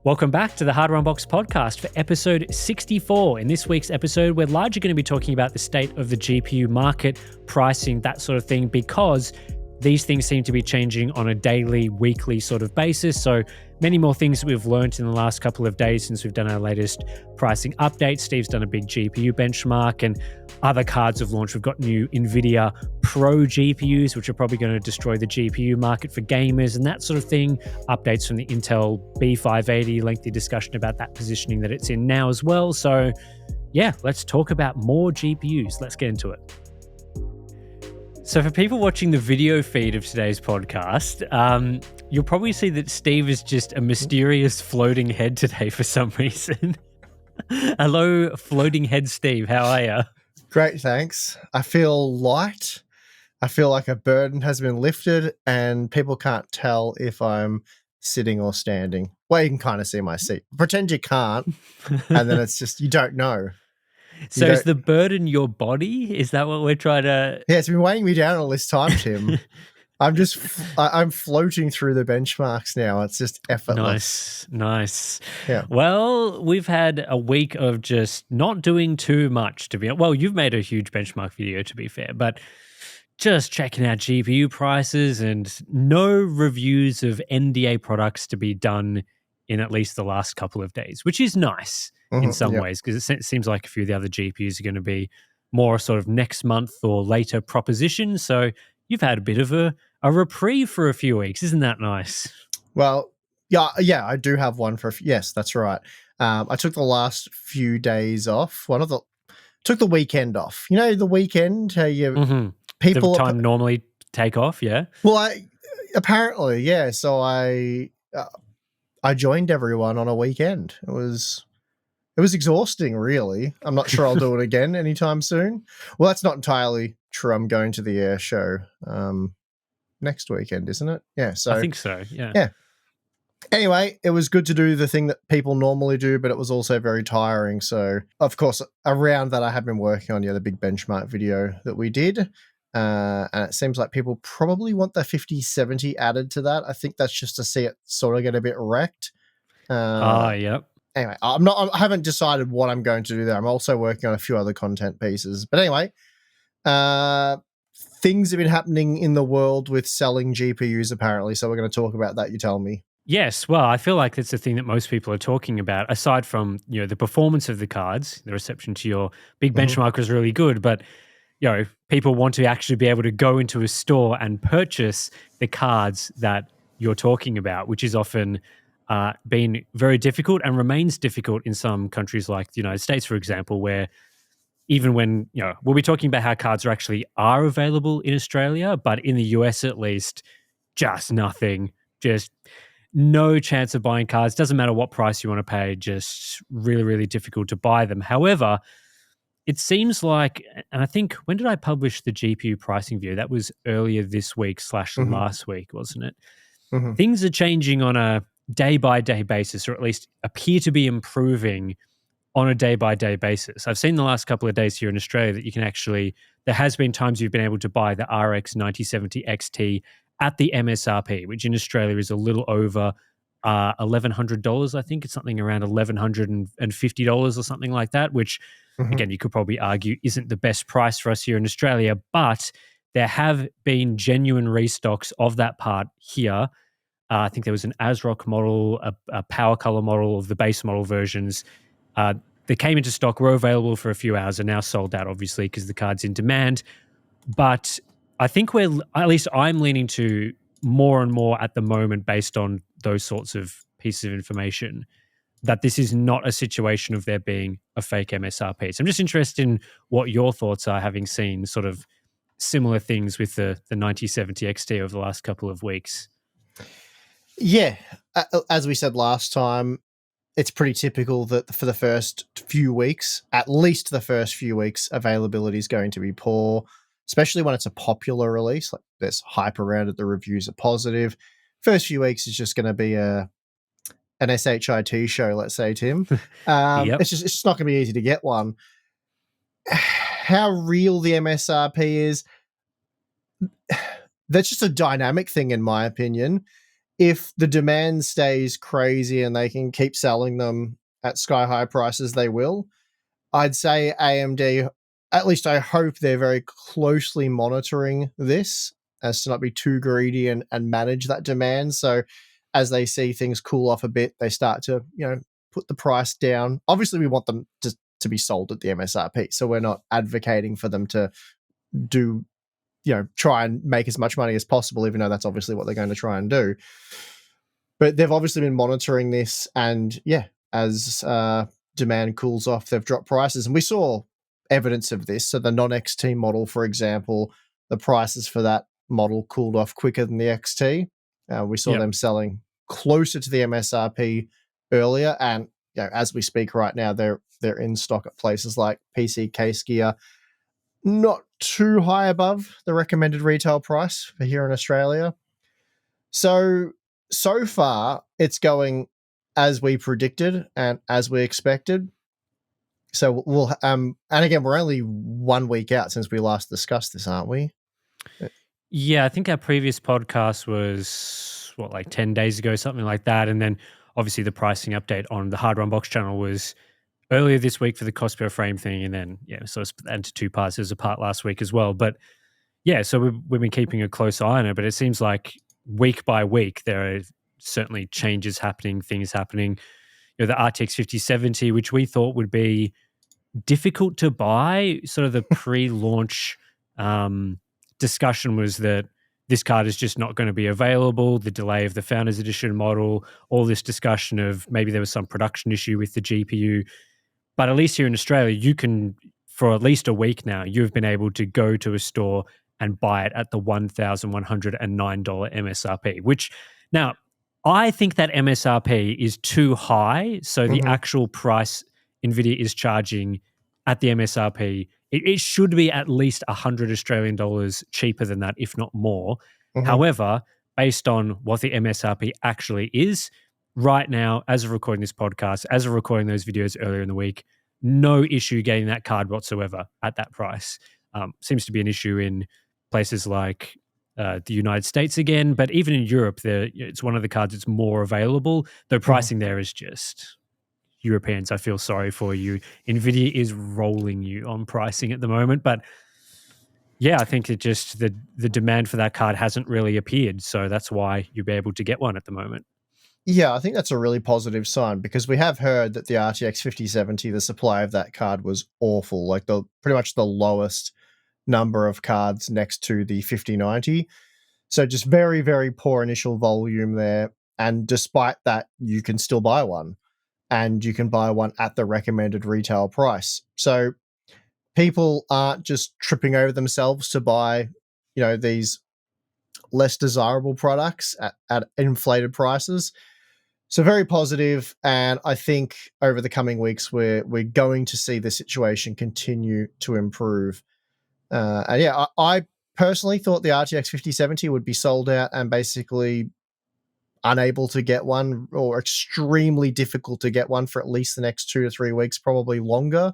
Welcome back to the Hardware Unboxed podcast for episode 64. In this week's episode, we're largely going to be talking about the state of the GPU market, pricing, that sort of thing, because these things seem to be changing on a daily, weekly sort of basis. So many more things that we've learned in the last couple of days since we've done our latest pricing update. Steve's done a big GPU benchmark and other cards have launched. We've got new NVIDIA Pro GPUs, which are probably going to destroy the GPU market for gamers and that sort of thing. Updates from the Intel B580, lengthy discussion about that positioning that it's in now as well. So yeah, let's talk about more GPUs. Let's get into it. So for people watching the video feed of today's podcast, you'll probably see that Steve is just a mysterious floating head today for some reason. Hello, floating head Steve. How are you? Great, thanks. I feel light. I feel like a burden has been lifted and people can't tell if I'm sitting or standing. Well, you can kind of see my seat. Pretend you can't, and then it's just, you don't know. So is the burden your body? Is that what we're trying to... Yeah, it's been weighing me down all this time, Tim. I'm floating through the benchmarks now. It's just effortless. Nice. Yeah. Well, we've had a week of just not doing too much, to be honest. Well, you've made a huge benchmark video, to be fair, but just checking out GPU prices and no reviews of NDA products to be done in at least the last couple of days, which is nice in some ways, because it seems like a few of the other GPUs are going to be more sort of next month or later propositions. So you've had a bit of a reprieve for a few weeks. Isn't that nice? Well, yeah, I do have one for, yes, that's right. I took the last few days off. Took the weekend off. You know, the weekend, how you people... The time normally take off, yeah? Well, apparently, yeah. So I joined everyone on a weekend. It was exhausting, really. I'm not sure I'll do it again anytime soon. Well, that's not entirely true. I'm going to the air show next weekend, isn't it? Yeah. So I think so. Yeah. Yeah. Anyway, it was good to do the thing that people normally do, but it was also very tiring. So, of course, around that, I have been working on the big benchmark video that we did. And it seems like people probably want the 5070 added to that. I think that's just to see it sort of get a bit wrecked. Yep. Anyway, I haven't decided what I'm going to do there. I'm also working on a few other content pieces. But anyway, things have been happening in the world with selling GPUs, apparently. So we're going to talk about that, you tell me. Yes, well, I feel like that's the thing that most people are talking about, aside from, the performance of the cards. The reception to your big benchmark was really good, but, people want to actually be able to go into a store and purchase the cards that you're talking about, which is often been very difficult and remains difficult in some countries like the United States, for example, where even when, we'll be talking about how cards are available in Australia, but in the US at least, just nothing, just no chance of buying cards. Doesn't matter what price you want to pay, just really, really difficult to buy them. However, it seems like, and I think, when did I publish the GPU pricing view? That was earlier this week / last week, wasn't it? Things are changing on a day-by-day basis, or at least appear to be improving on a day-by-day basis. I've seen the last couple of days here in Australia that you can actually, there has been times you've been able to buy the RX 9070 XT at the MSRP, which in Australia is a little over $1,100. I think it's something around $1,150 or something like that, which, again, you could probably argue isn't the best price for us here in Australia, but there have been genuine restocks of that part here. I think there was an ASRock model, a Power Color model of the base model versions. They came into stock, were available for a few hours, are now sold out, obviously, because the card's in demand. But I think at least I'm leaning to more and more at the moment, based on those sorts of pieces of information, that this is not a situation of there being a fake MSRP. So I'm just interested in what your thoughts are, having seen sort of similar things with the 9070 XT over the last couple of weeks. Yeah, as we said last time, it's pretty typical that for the first few weeks, at least the first few weeks, availability is going to be poor, especially when it's a popular release. Like, there's hype around it, the reviews are positive. First few weeks is just going to be an SHIT show, let's say, Tim. It's just not going to be easy to get one. How real the MSRP is, that's just a dynamic thing, in my opinion. if the demand stays crazy and they can keep selling them at sky high prices, they will. I'd say AMD, at least I hope they're very closely monitoring this as to not be too greedy and manage that demand. So as they see things cool off a bit, they start to, put the price down. Obviously, we want them to be sold at the MSRP. So we're not advocating for them to do, try and make as much money as possible, even though that's obviously what they're going to try and do. But they've obviously been monitoring this, and as demand cools off, they've dropped prices. And we saw evidence of this. So the non-XT model, for example, the prices for that model cooled off quicker than the XT. We saw them selling closer to the MSRP earlier, and as we speak right now, they're in stock at places like PC Case Gear, not too high above the recommended retail price for here in Australia. So far, it's going as we predicted and as we expected. So we'll and again, we're only 1 week out since we last discussed this, aren't we? Yeah, I think our previous podcast was like 10 days ago, something like that. And then obviously the pricing update on the Hardware Unbox channel was earlier this week for the cost per frame thing. And then, so split that into two parts. There's a part last week as well. But yeah, so we've been keeping a close eye on it, but it seems like week by week, there are certainly changes happening, things happening. The RTX 5070, which we thought would be difficult to buy, sort of the pre-launch discussion was that this card is just not going to be available, the delay of the Founders Edition model, all this discussion of maybe there was some production issue with the GPU. But at least here in Australia, you can, for at least a week now, you've been able to go to a store and buy it at the $1,109 MSRP, which now I think that MSRP is too high. So the actual price NVIDIA is charging at the MSRP, it should be at least 100 Australian dollars cheaper than that, if not more. However, based on what the MSRP actually is, right now, as of recording this podcast, as of recording those videos earlier in the week, no issue getting that card whatsoever at that price. Seems to be an issue in places like the United States again, but even in Europe, it's one of the cards that's more available. The pricing there is just Europeans. I feel sorry for you. NVIDIA is rolling you on pricing at the moment, but yeah, I think it just the demand for that card hasn't really appeared, so that's why you'll be able to get one at the moment. Yeah, I think that's a really positive sign because we have heard that the RTX 5070, the supply of that card was awful, like pretty much the lowest number of cards next to the 5090. So just very, very poor initial volume there. And despite that, you can still buy one, and you can buy one at the recommended retail price. So people aren't just tripping over themselves to buy, these less desirable products at inflated prices. So very positive, and I think over the coming weeks we're going to see the situation continue to improve. And yeah, I personally thought the RTX 5070 would be sold out and basically unable to get one, or extremely difficult to get one for at least the next 2 to 3 weeks, probably longer.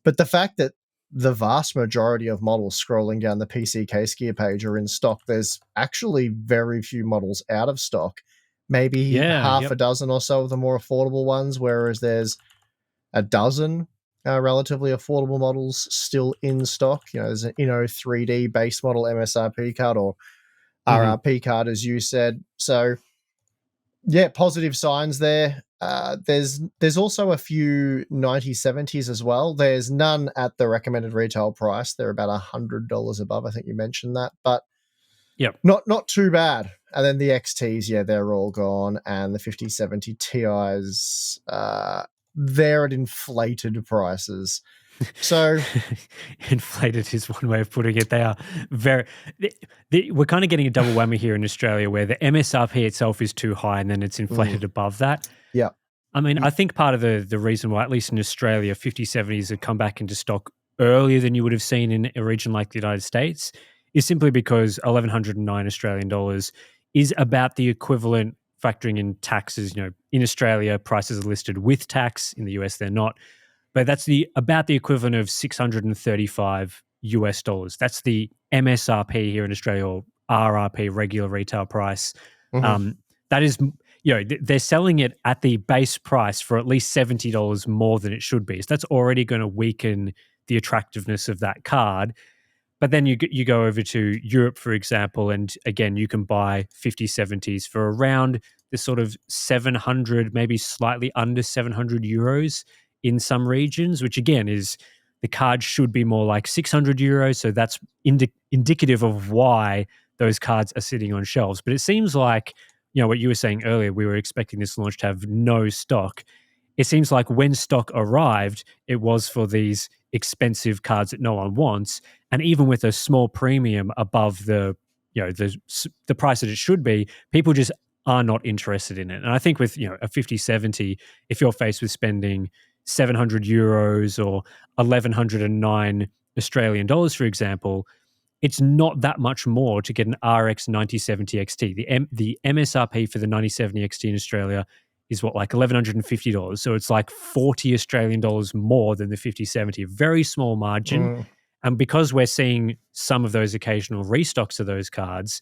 But the fact that the vast majority of models scrolling down the PC Case Gear page are in stock, there's actually very few models out of stock. Maybe half a dozen or so of the more affordable ones, whereas there's a dozen relatively affordable models still in stock. There's an 3D base model MSRP card, or RRP card, as you said. So yeah, positive signs there. There's also a few 9070s as well. There's none at the recommended retail price. They're about $100 above. I think you mentioned that, but not too bad. And then the XTs, they're all gone, and the 5070 Ti's, they're at inflated prices. So inflated is one way of putting it. They are very. We're kind of getting a double whammy here in Australia, where the MSRP itself is too high, and then it's inflated above that. Yeah, I mean, I think part of the reason why, at least in Australia, 5070s have come back into stock earlier than you would have seen in a region like the United States is simply because 1,109 Australian dollars is about the equivalent, factoring in taxes. In Australia, prices are listed with tax. In the US, they're not. But that's about the equivalent of $635. That's the MSRP here in Australia, or RRP, regular retail price. that is, they're selling it at the base price for at least $70 more than it should be. So that's already going to weaken the attractiveness of that card. But then you go over to Europe, for example, and again, you can buy 5070s for around the sort of 700, maybe slightly under 700 euros in some regions, which again is the card should be more like 600 euros. So that's indicative of why those cards are sitting on shelves. But it seems like, what you were saying earlier, we were expecting this launch to have no stock. It seems like when stock arrived, it was for these expensive cards that no one wants, and even with a small premium above the the price that it should be, people just are not interested in it. And I think with a 5070, if you're faced with spending 700 euros or 1109 Australian dollars, for example, it's not that much more to get an RX 9070 XT. The MSRP for the 9070 XT in Australia is what, like $1,150. So it's like 40 Australian dollars more than the 5070, a very small margin. And because we're seeing some of those occasional restocks of those cards,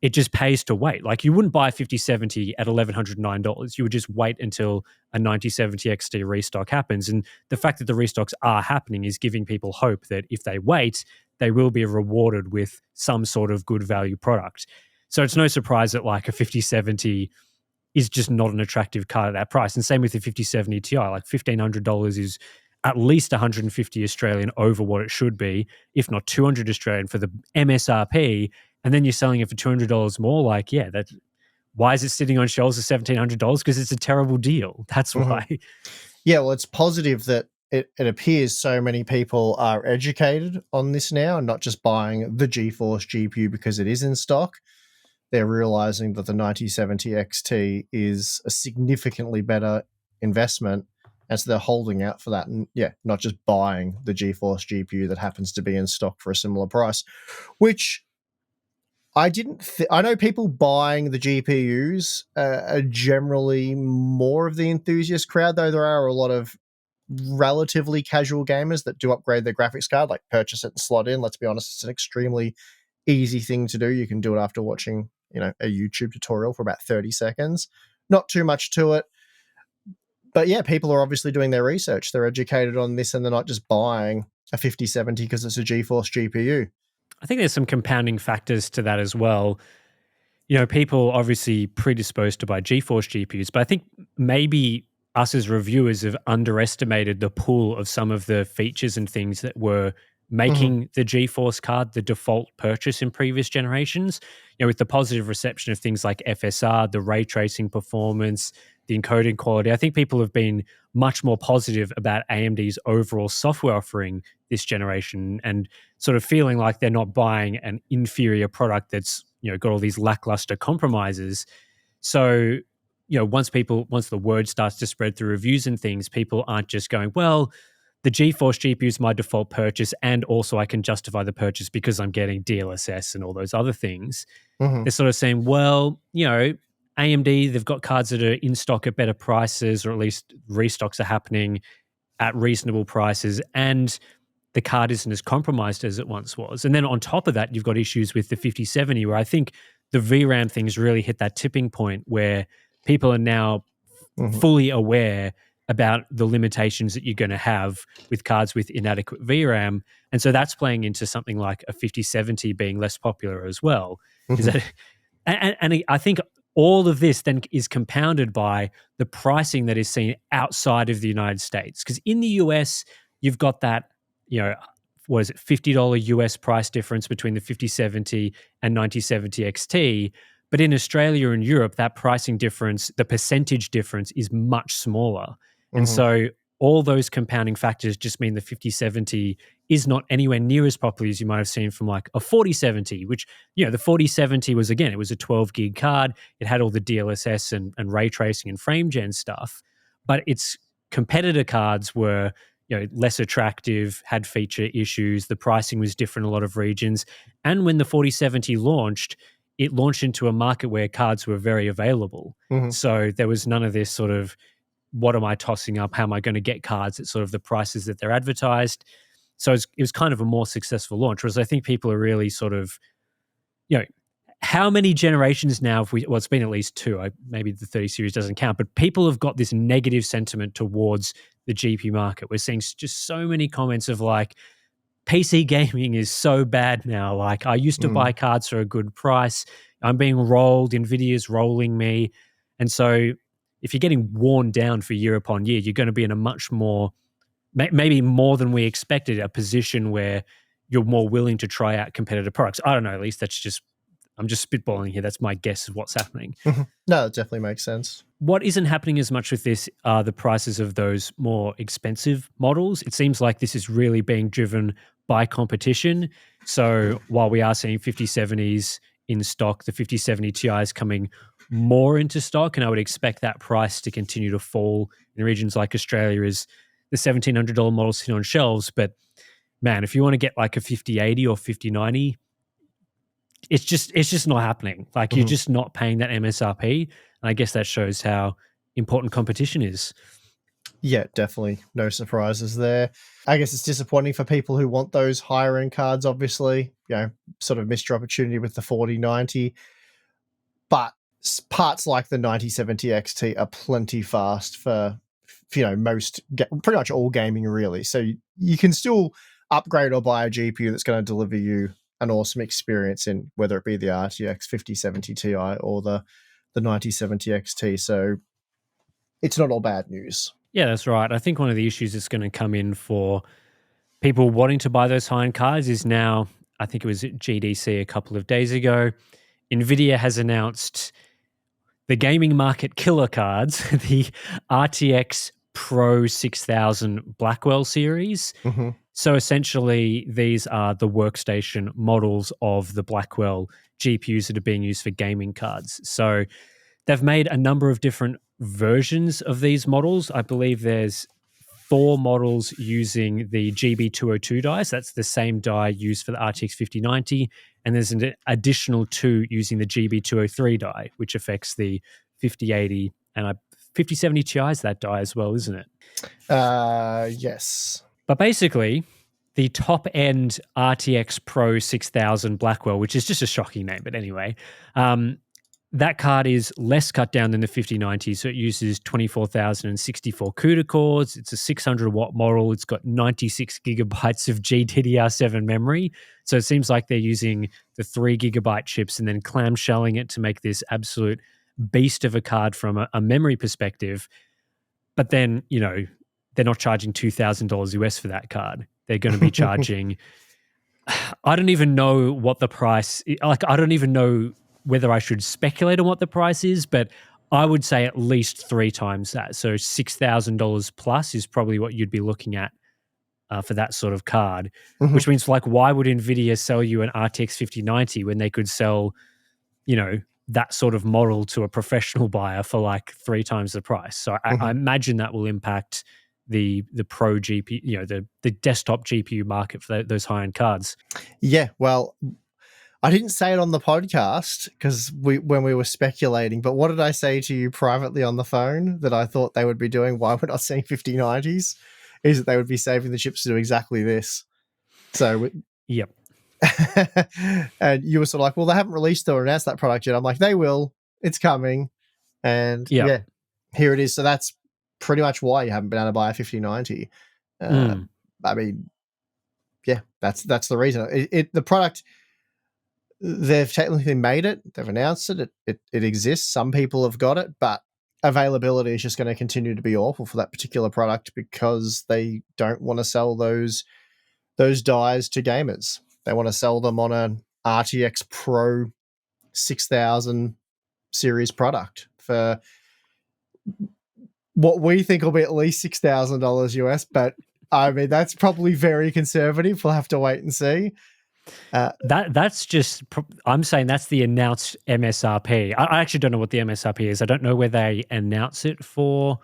it just pays to wait. Like you wouldn't buy a 5070 at $1,109. You would just wait until a 9070 XT restock happens. And the fact that the restocks are happening is giving people hope that if they wait, they will be rewarded with some sort of good value product. So it's no surprise that like a 5070 is just not an attractive card at that price. And same with the 5070 Ti, like $1,500 is at least 150 Australian over what it should be, if not 200 Australian for the MSRP. And then you're selling it for $200 more. Like, yeah, why is it sitting on shelves at $1,700? Because it's a terrible deal. That's why. Yeah, well, it's positive that it appears so many people are educated on this now and not just buying the GeForce GPU because it is in stock. They're realizing that the 9070 XT is a significantly better investment, and so they're holding out for that and, not just buying the GeForce GPU that happens to be in stock for a similar price, which I know people buying the GPUs are generally more of the enthusiast crowd, though there are a lot of relatively casual gamers that do upgrade their graphics card, like purchase it and slot in. Let's be honest, it's an extremely easy thing to do. You can do it after watching, a YouTube tutorial for about 30 seconds. Not too much to it. But yeah, people are obviously doing their research. They're educated on this and they're not just buying a 5070 because it's a GeForce GPU. I think there's some compounding factors to that as well. People obviously predisposed to buy GeForce GPUs, but I think maybe us as reviewers have underestimated the pool of some of the features and things that were making the GeForce card the default purchase in previous generations. With the positive reception of things like FSR, the ray tracing performance, the encoding quality, I think people have been much more positive about AMD's overall software offering this generation and sort of feeling like they're not buying an inferior product that's got all these lackluster compromises. So once the word starts to spread through reviews and things, people aren't just going, well, the GeForce GPU is my default purchase, and also I can justify the purchase because I'm getting DLSS and all those other things. They're sort of saying, well, AMD, they've got cards that are in stock at better prices, or at least restocks are happening at reasonable prices, and the card isn't as compromised as it once was. And then on top of that, you've got issues with the 5070, where I think the VRAM things really hit that tipping point where people are now fully aware about the limitations that you're going to have with cards with inadequate VRAM. And so that's playing into something like a 5070 being less popular as well. And I think all of this then is compounded by the pricing that is seen outside of the United States. Because in the US, you've got that, what is it, $50 US price difference between the 5070 and 9070 XT. But in Australia and Europe, that pricing difference, the percentage difference is much smaller. And so all those compounding factors just mean the 5070 is not anywhere near as popular as you might have seen from like a 4070, which, the 4070 was, again, it was a 12 gig card. It had all the DLSS and ray tracing and frame gen stuff, but its competitor cards were, less attractive, had feature issues. The pricing was different in a lot of regions. And when the 4070 launched, it launched into a market where cards were very available. So there was none of this sort of, what am I tossing up? How am I going to get cards at sort of the prices that they're advertised? So it was kind of a more successful launch, whereas I think people are really sort of, how many generations now have we, well, it's been at least two, maybe the 30 series doesn't count, but people have got this negative sentiment towards the GPU market. We're seeing just so many comments of like, PC gaming is so bad now. Like, I used to buy cards for a good price. I'm being rolled. Nvidia's rolling me. And so if you're getting worn down for year upon year, you're going to be in a much more, maybe more than we expected, a position where you're more willing to try out competitive products. I don't know. At least that's just, I'm just spitballing here. That's my guess of what's happening. No, it definitely makes sense. What isn't happening as much with this are the prices of those more expensive models. It seems like this is really being driven by competition. So while we are seeing 5070s in stock, the 5070 Ti is coming more into stock, and I would expect that price to continue to fall in regions like Australia as the $1,700 models sitting on shelves. But man, if you want to get like a 5080 or 5090, it's just not happening. Like, you're just not paying that MSRP. And I guess that shows how important competition is. Yeah, definitely. No surprises there. I guess it's disappointing for people who want those higher end cards, obviously. Sort of missed your opportunity with the 4090. But parts like the 9070 XT are plenty fast for most, pretty much all gaming, really. So you can still upgrade or buy a GPU that's going to deliver you an awesome experience in whether it be the RTX 5070 Ti or the 9070 XT. So it's not all bad news. Yeah, that's right. I think one of the issues that's going to come in for people wanting to buy those high-end cards is now, I think it was at GDC a couple of days ago, NVIDIA has announced the gaming market killer cards, the RTX Pro 6000 Blackwell series. So essentially, these are the workstation models of the Blackwell GPUs that are being used for gaming cards. So they've made a number of different versions of these models. I believe there's 4 models using the GB202 die. So that's the same die used for the RTX 5090. And there's an additional 2 using the GB203 die, which affects the 5080 and 5070 Ti is that die as well, isn't it? Yes. But basically, the top end RTX Pro 6000 Blackwell, which is just a shocking name, but anyway, that card is less cut down than the 5090, so it uses 24,064 CUDA cores. It's a 600-watt model. It's got 96 gigabytes of GDDR7 memory. So it seems like they're using the 3 gigabyte chips and then clamshelling it to make this absolute beast of a card from a memory perspective. But then, they're not charging $2,000 US for that card. They're going to be charging, I don't even know what the price, I don't even know whether I should speculate on what the price is, but I would say at least 3 times that. So $6,000 plus is probably what you'd be looking at for that sort of card, which means, like, why would NVIDIA sell you an RTX 5090 when they could sell, that sort of model to a professional buyer for like 3 times the price? So I imagine that will impact the pro GPU, the desktop GPU market for those high-end cards. Yeah, well, I didn't say it on the podcast because when we were speculating, but what did I say to you privately on the phone that I thought they would be doing? Why we're not seeing 5090s is that they would be saving the chips to do exactly this. So, yep. And you were sort of like, well, they haven't released or announced that product yet. I'm like, they will. It's coming. And yeah, here it is. So that's pretty much why you haven't been able to buy a 5090. I mean, yeah, that's the reason. The product, they've technically made it. They've announced it. It exists. Some people have got it, but availability is just going to continue to be awful for that particular product because they don't want to sell those dies to gamers. They want to sell them on an RTX Pro 6000 series product for what we think will be at least $6,000 US, but I mean, that's probably very conservative. We'll have to wait and see. That's just, I'm saying that's the announced MSRP. I actually don't know what the MSRP is. I don't know where they announce it for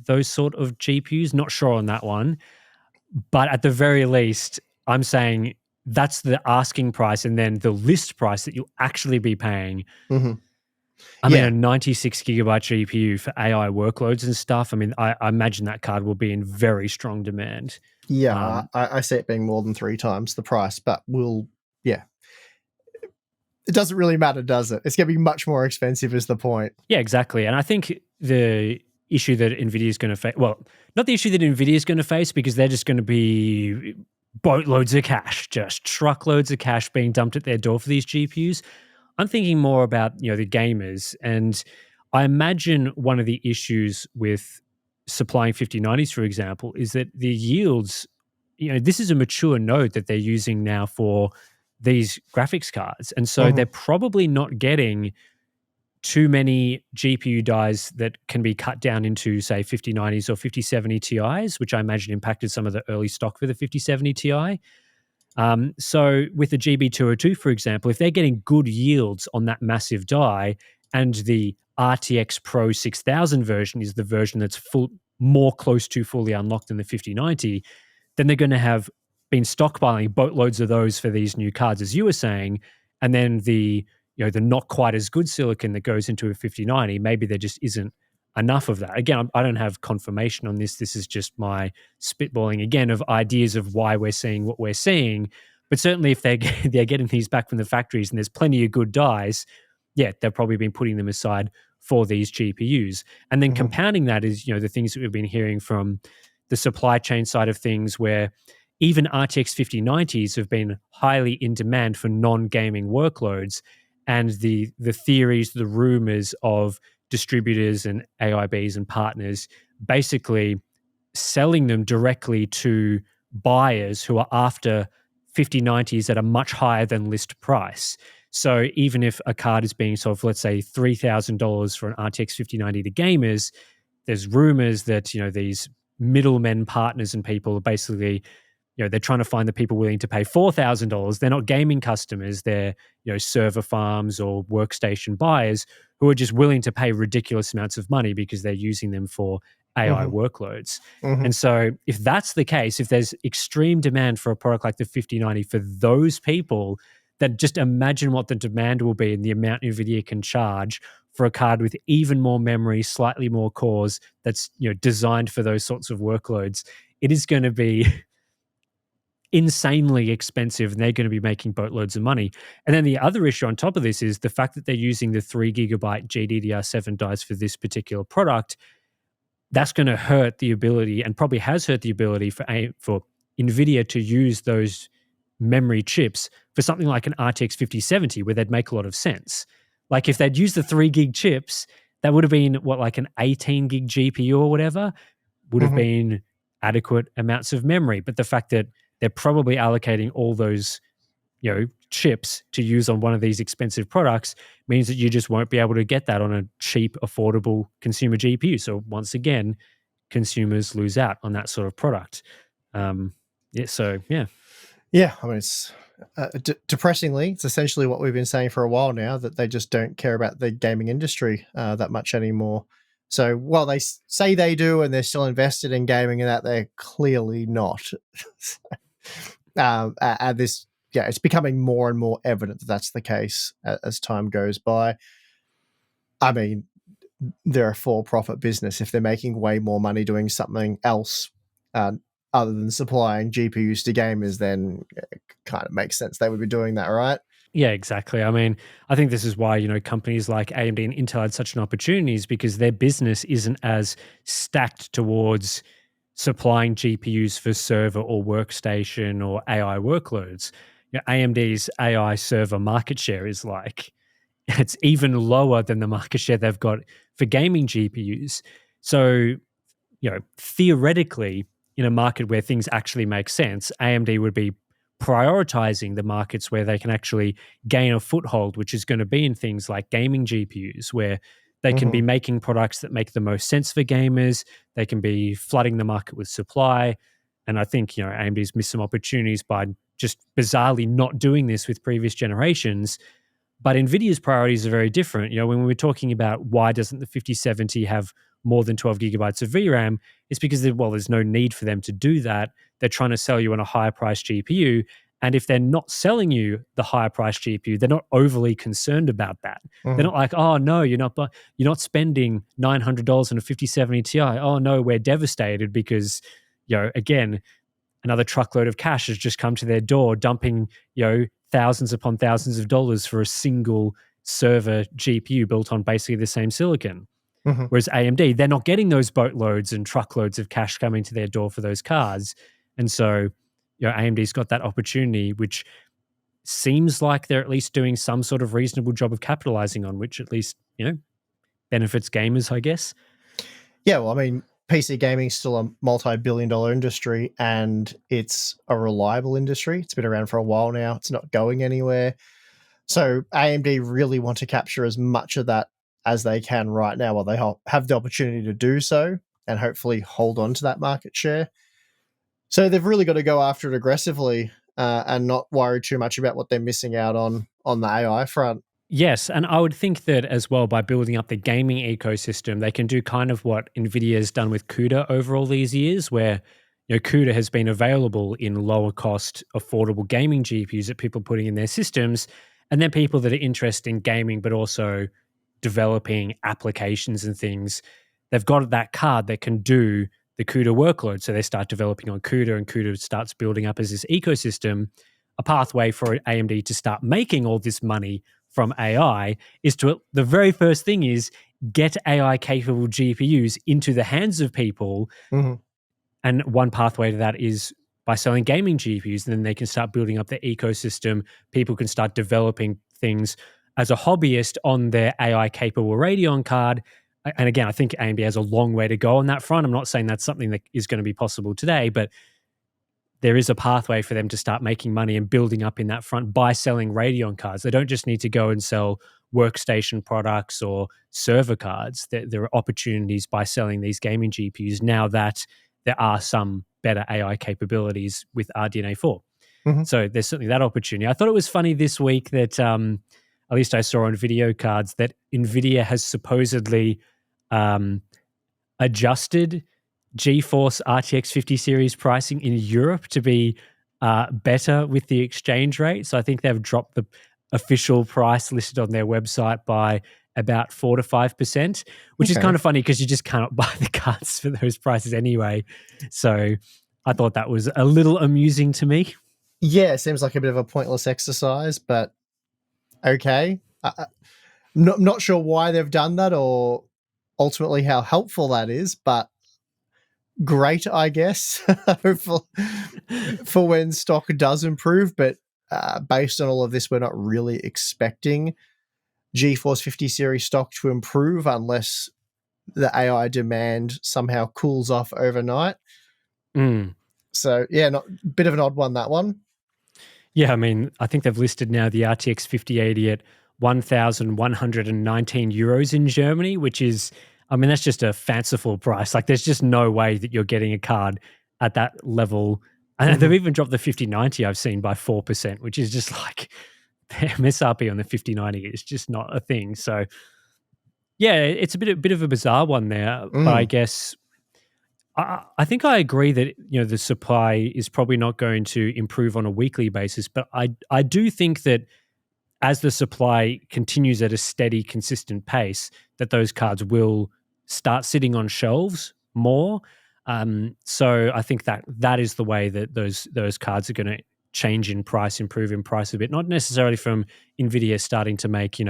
those sort of GPUs. Not sure on that one. But at the very least, I'm saying that's the asking price, and then the list price that you'll actually be paying. I mean, a 96 gigabyte GPU for AI workloads and stuff. I mean, I imagine that card will be in very strong demand. Yeah, I see it being more than 3 times the price, but it doesn't really matter, does it? It's going to be much more expensive is the point. Yeah, exactly. And I think the issue that NVIDIA is going to face, well, not the issue that NVIDIA is going to face, because they're just going to be boatloads of cash, just truckloads of cash being dumped at their door for these GPUs. I'm thinking more about, the gamers. And I imagine one of the issues with supplying 5090s, for example, is that the yields, this is a mature node that they're using now for these graphics cards. And so they're probably not getting too many GPU dies that can be cut down into, say, 5090s or 5070 Ti's, which I imagine impacted some of the early stock for the 5070 Ti. So with the GB202, for example, if they're getting good yields on that massive die, and the RTX Pro 6000 version is the version that's more close to fully unlocked than the 5090, then they're going to have been stockpiling boatloads of those for these new cards, as you were saying, and then the not quite as good silicon that goes into a 5090, maybe there just isn't enough of that. Again, I don't have confirmation on this. This is just my spitballing again of ideas of why we're seeing what we're seeing. But certainly if they're getting these back from the factories and there's plenty of good dies, yeah, they've probably been putting them aside for these GPUs. And then compounding that is, the things that we've been hearing from the supply chain side of things, where even RTX 5090s have been highly in demand for non-gaming workloads. And the theories, the rumors of distributors and AIBs and partners basically selling them directly to buyers who are after 5090s at a much higher than list price. So even if a card is being sold for, let's say, $3,000 for an RTX 5090 to gamers, there's rumors that, these middlemen partners and people are basically, they're trying to find the people willing to pay $4,000. They're not gaming customers. They're, server farms or workstation buyers who are just willing to pay ridiculous amounts of money because they're using them for AI workloads. And so if that's the case, if there's extreme demand for a product like the 5090 for those people, then just imagine what the demand will be and the amount NVIDIA can charge for a card with even more memory, slightly more cores that's, designed for those sorts of workloads. It is going to be insanely expensive, and they're going to be making boatloads of money. And then the other issue on top of this is the fact that they're using the 3 gigabyte GDDR7 dies for this particular product. That's going to hurt the ability, and probably has hurt the ability for NVIDIA to use those memory chips for something like an RTX 5070, where they'd make a lot of sense. Like if they'd used the 3 gig chips, that would have been like an 18 gig GPU or whatever, would have been adequate amounts of memory. But the fact that they're probably allocating all those, chips to use on one of these expensive products means that you just won't be able to get that on a cheap, affordable consumer GPU. So once again, consumers lose out on that sort of product. Yeah. Yeah, I mean, it's depressingly, it's essentially what we've been saying for a while now, that they just don't care about the gaming industry that much anymore. So while they say they do and they're still invested in gaming and that, they're clearly not. And this, it's becoming more and more evident that that's the case as time goes by. I mean, they're a for-profit business. If they're making way more money doing something else other than supplying GPUs to gamers, then it kind of makes sense they would be doing that, right? Yeah, exactly. I mean, I think this is why, companies like AMD and Intel had such an opportunity, is because their business isn't as stacked towards supplying GPUs for server or workstation or AI workloads. AMD's AI server market share is it's even lower than the market share they've got for gaming GPUs. So, theoretically, in a market where things actually make sense, AMD would be prioritizing the markets where they can actually gain a foothold, which is going to be in things like gaming GPUs, where they can be making products that make the most sense for gamers. They can be flooding the market with supply. And I think, AMD's missed some opportunities by just bizarrely not doing this with previous generations. But NVIDIA's priorities are very different. When we were talking about why doesn't the 5070 have more than 12 gigabytes of VRAM, it's because, there's no need for them to do that. They're trying to sell you on a higher priced GPU. And if they're not selling you the higher priced GPU, they're not overly concerned about that. They're not like, oh no, you're not spending $900 on a 5070 Ti. Oh no, we're devastated because, again, another truckload of cash has just come to their door, dumping, thousands upon thousands of dollars for a single server GPU built on basically the same silicon. Mhm. Whereas AMD, they're not getting those boatloads and truckloads of cash coming to their door for those cards. And so, AMD's got that opportunity, which seems like they're at least doing some sort of reasonable job of capitalizing on, which at least, benefits gamers, I guess. Yeah, well, I mean, PC gaming is still a multi-billion-dollar industry, and it's a reliable industry. It's been around for a while now. It's not going anywhere. So AMD really want to capture as much of that as they can right now while they have the opportunity to do so and hopefully hold on to that market share. So they've really got to go after it aggressively and not worry too much about what they're missing out on the AI front. Yes, and I would think that as well, by building up the gaming ecosystem, they can do kind of what NVIDIA has done with CUDA over all these years, where CUDA has been available in lower cost, affordable gaming GPUs that people are putting in their systems, and then people that are interested in gaming but also developing applications and things, they've got that card that can do the CUDA workload. So they start developing on CUDA, and CUDA starts building up as this ecosystem. A pathway for AMD to start making all this money from AI is the very first thing is get AI capable GPUs into the hands of people. Mm-hmm. And one pathway to that is by selling gaming GPUs. And then they can start building up the ecosystem. People can start developing things as a hobbyist on their AI capable Radeon card. And again, I think AMD has a long way to go on that front. I'm not saying that's something that is going to be possible today, but there is a pathway for them to start making money and building up in that front by selling Radeon cards. They don't just need to go and sell workstation products or server cards. There are opportunities by selling these gaming GPUs now that there are some better AI capabilities with RDNA 4. Mm-hmm. So there's certainly that opportunity. I thought it was funny this week that, at least I saw on video cards, that NVIDIA has supposedly adjusted GeForce RTX 50 series pricing in Europe to be better with the exchange rate. So I think they've dropped the official price listed on their website by about 4 to 5%, which is kind of funny because you just cannot buy the cards for those prices anyway. So I thought that was a little amusing to me. Yeah, it seems like a bit of a pointless exercise, but okay. Not sure why they've done that or ultimately how helpful that is, but great, I guess, for when stock does improve. But based on all of this, we're not really expecting GeForce 50 series stock to improve unless the AI demand somehow cools off overnight. So yeah, not bit of an odd one, that one. Yeah, I mean, I think they've listed now the RTX 5080 at 1,119 euros in Germany, which is, I mean, that's just a fanciful price. Like, there's just no way that you're getting a card at that level. And they've even dropped the 5090 I've seen by 4%, which is just like the MSRP on the 5090 is just not a thing. So, yeah, it's a bit of a bizarre one there. But I guess I think I agree that the supply is probably not going to improve on a weekly basis. But I do think that as the supply continues at a steady, consistent pace, that those cards will start sitting on shelves more. So I think that is the way that those cards are going to change in price, improve in price a bit. Not necessarily from NVIDIA starting to make,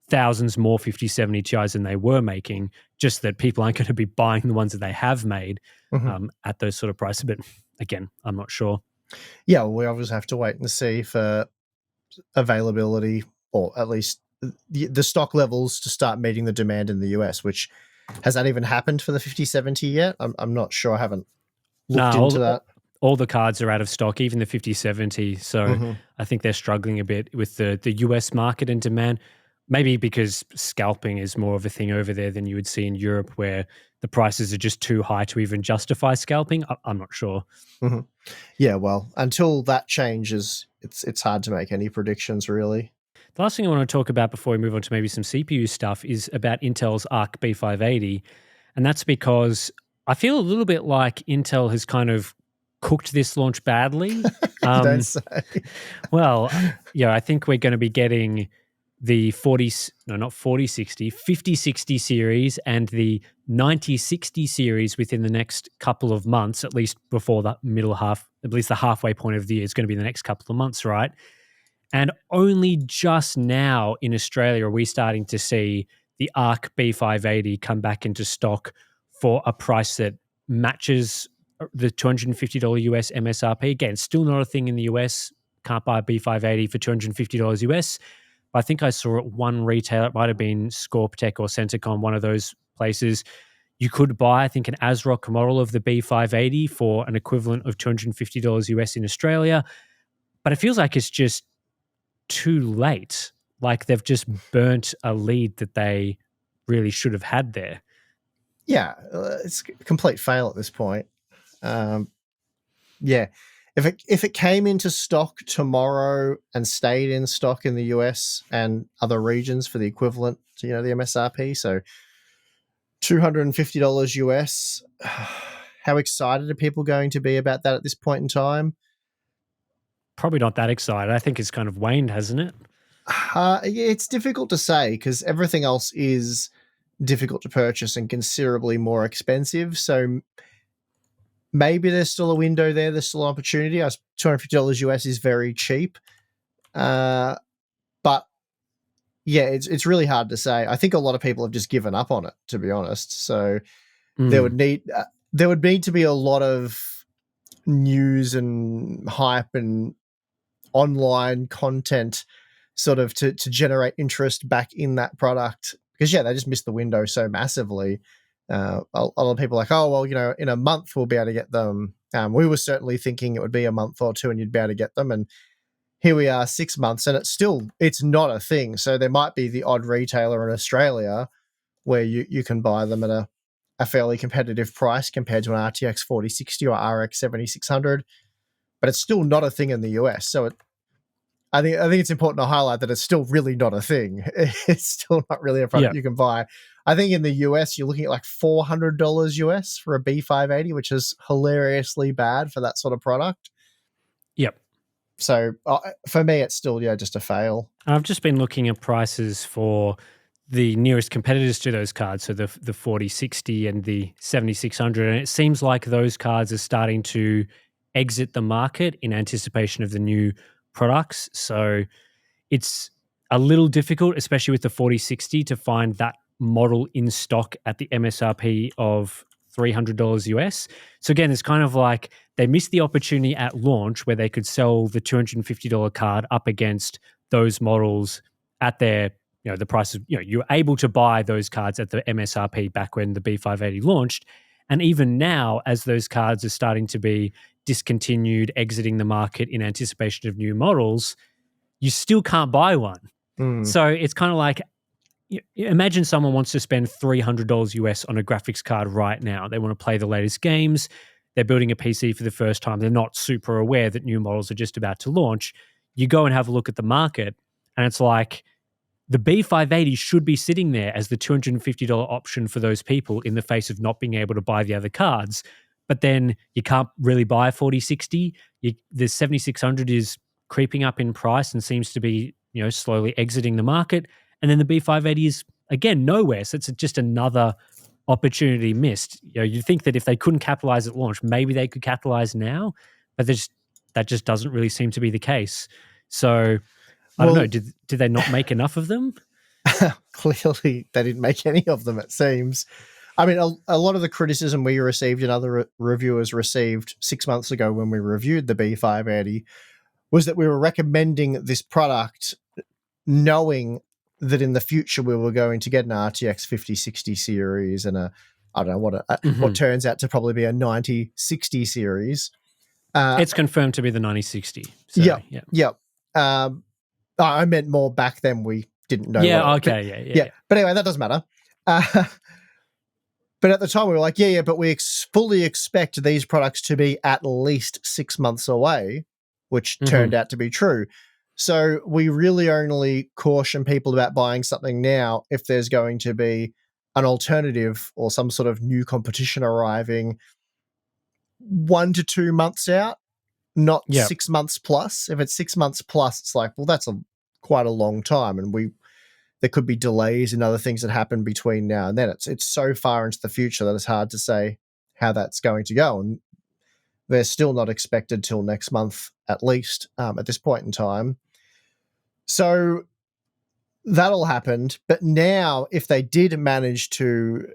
thousands more 5070 Ti's than they were making, just that people aren't going to be buying the ones that they have made at those sort of prices. But again, I'm not sure. Yeah, well, we obviously have to wait and see for availability, or at least the stock levels to start meeting the demand in the US, which has that even happened for the 5070 yet? I'm not sure. I haven't looked into that. All the cards are out of stock, even the 5070. So I think they're struggling a bit with the US market and demand. Maybe because scalping is more of a thing over there than you would see in Europe, where the prices are just too high to even justify scalping. I'm not sure. Yeah, well, until that changes, it's hard to make any predictions, really. The last thing I want to talk about before we move on to maybe some CPU stuff is about Intel's Arc B580. And that's because I feel a little bit like Intel has kind of cooked this launch badly. You don't say. Well, I think we're going to be getting the 5060 series and the 9060 series within the next couple of months, at least before that middle half, at least the halfway point of the year is going to be the next couple of months, right? And only just now in Australia are we starting to see the Arc B580 come back into stock for a price that matches the $250 US MSRP. Again, still not a thing in the US. Can't buy a B580 for $250 US. But I think I saw at one retailer, it might have been Scorptech or Centicom, one of those places. You could buy, I think, an ASRock model of the B580 for an equivalent of $250 US in Australia. But it feels like it's just too late. Like they've just burnt a lead that they really should have had there. Yeah, it's a complete fail at this point. Yeah, if it came into stock tomorrow and stayed in stock in the US and other regions for the equivalent to the MSRP, so $250 US, how excited are people going to be about that at this point in time? Probably not that excited. I think it's kind of waned, hasn't it? Yeah, it's difficult to say because everything else is difficult to purchase and considerably more expensive. So maybe there's still a window there. There's still an opportunity. $250 US is very cheap. But yeah, it's really hard to say. I think a lot of people have just given up on it, to be honest. So there would need to be a lot of news and hype and online content sort of to generate interest back in that product, because they just missed the window so massively. A lot of people are like, oh well, in a month we'll be able to get them. We were certainly thinking it would be a month or two and you'd be able to get them, and here we are 6 months and it's not a thing. So there might be the odd retailer in Australia where you can buy them at a fairly competitive price compared to an RTX 4060 or RX 7600, but it's still not a thing in the US. So I think it's important to highlight that it's still really not a thing. It's still not really a product you can buy. I think in the US, you're looking at like $400 US for a B580, which is hilariously bad for that sort of product. Yep. So for me, it's still just a fail. I've just been looking at prices for the nearest competitors to those cards, so the 4060 and the 7600, and it seems like those cards are starting to exit the market in anticipation of the new products. So it's a little difficult, especially with the 4060, to find that model in stock at the MSRP of $300 US. So again, it's kind of like they missed the opportunity at launch where they could sell the $250 card up against those models at their, the prices, you were able to buy those cards at the MSRP back when the B580 launched. And even now, as those cards are starting to be discontinued, exiting the market in anticipation of new models, you still can't buy one. So it's kind of like, imagine someone wants to spend $300 US on a graphics card right now. They want to play the latest games. They're building a PC for the first time. They're not super aware that new models are just about to launch. You go and have a look at the market, and it's like the B580 should be sitting there as the $250 option for those people in the face of not being able to buy the other cards. But then you can't really buy a 4060. The 7600 is creeping up in price and seems to be, slowly exiting the market. And then the B580 is, again, nowhere. So it's just another opportunity missed. You'd think that if they couldn't capitalize at launch, maybe they could capitalize now, but that just doesn't really seem to be the case. So I don't know. Did they not make enough of them? Clearly, they didn't make any of them, it seems. I mean, a lot of the criticism we received and other reviewers received 6 months ago when we reviewed the B580 was that we were recommending this product knowing that in the future we were going to get an RTX 5060 series and I don't know what turns out to probably be a 9060 series. It's confirmed to be the 9060. So, yeah. I meant more back then. We didn't know. Yeah. Okay. Yeah. But anyway, that doesn't matter. But at the time we were like, but we fully expect these products to be at least 6 months away, which turned out to be true. So we really only caution people about buying something now if there's going to be an alternative or some sort of new competition arriving 1 to 2 months out, not 6 months plus. If it's 6 months plus, it's like, well, that's quite a long time, and there could be delays and other things that happen between now and then. It's so far into the future that it's hard to say how that's going to go, and they're still not expected till next month at least at this point in time. So that all happened. But now, if they did manage to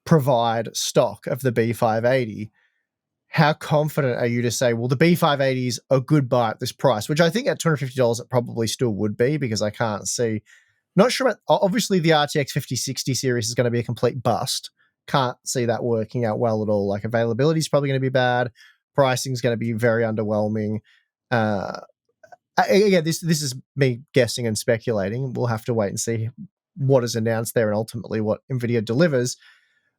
provide stock of the B580, how confident are you to say, well, the B580 is a good buy at this price, which I think at $250 it probably still would be, because I can't see, not sure about, obviously the RTX 5060 series is going to be a complete bust. Can't see that working out well at all. Like, availability is probably going to be bad. Pricing is going to be very underwhelming. Again, this is me guessing and speculating. We'll have to wait and see what is announced there and ultimately what NVIDIA delivers.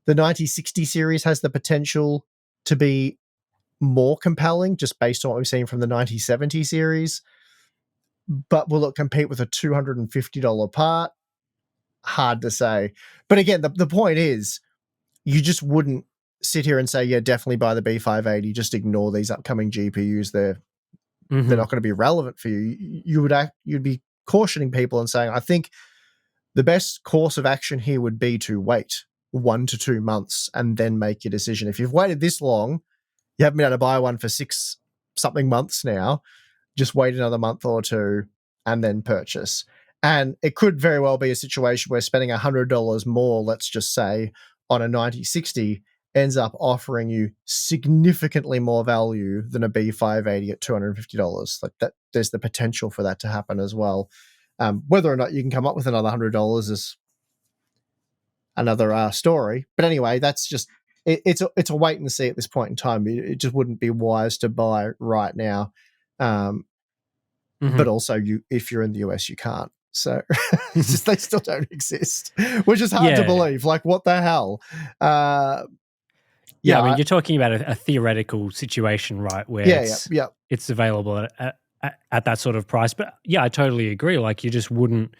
The 9060 series has the potential to be more compelling just based on what we've seen from the 9070 series. But will it compete with a $250 part? Hard to say. But again, the point is, you just wouldn't sit here and say, yeah, definitely buy the B580, just ignore these upcoming GPUs. They're not going to be relevant for you. You'd be cautioning people and saying, I think the best course of action here would be to wait 1 to 2 months and then make your decision. If you've waited this long, you haven't been able to buy one for 6 something months now, just wait another month or two and then purchase. And it could very well be a situation where spending $100 more, let's just say, on a 9060 ends up offering you significantly more value than a B580 at $250. Like that, there's the potential for that to happen as well. Whether or not you can come up with another $100 is another story. But anyway, that's just it's a wait and see at this point in time. It just wouldn't be wise to buy right now. But also, if you're in the US, you can't. So it's just, they still don't exist, which is hard to believe. Like, what the hell? I mean, you're talking about a theoretical situation, right? Where it's available at that sort of price. But yeah, I totally agree. Like, you just wouldn't.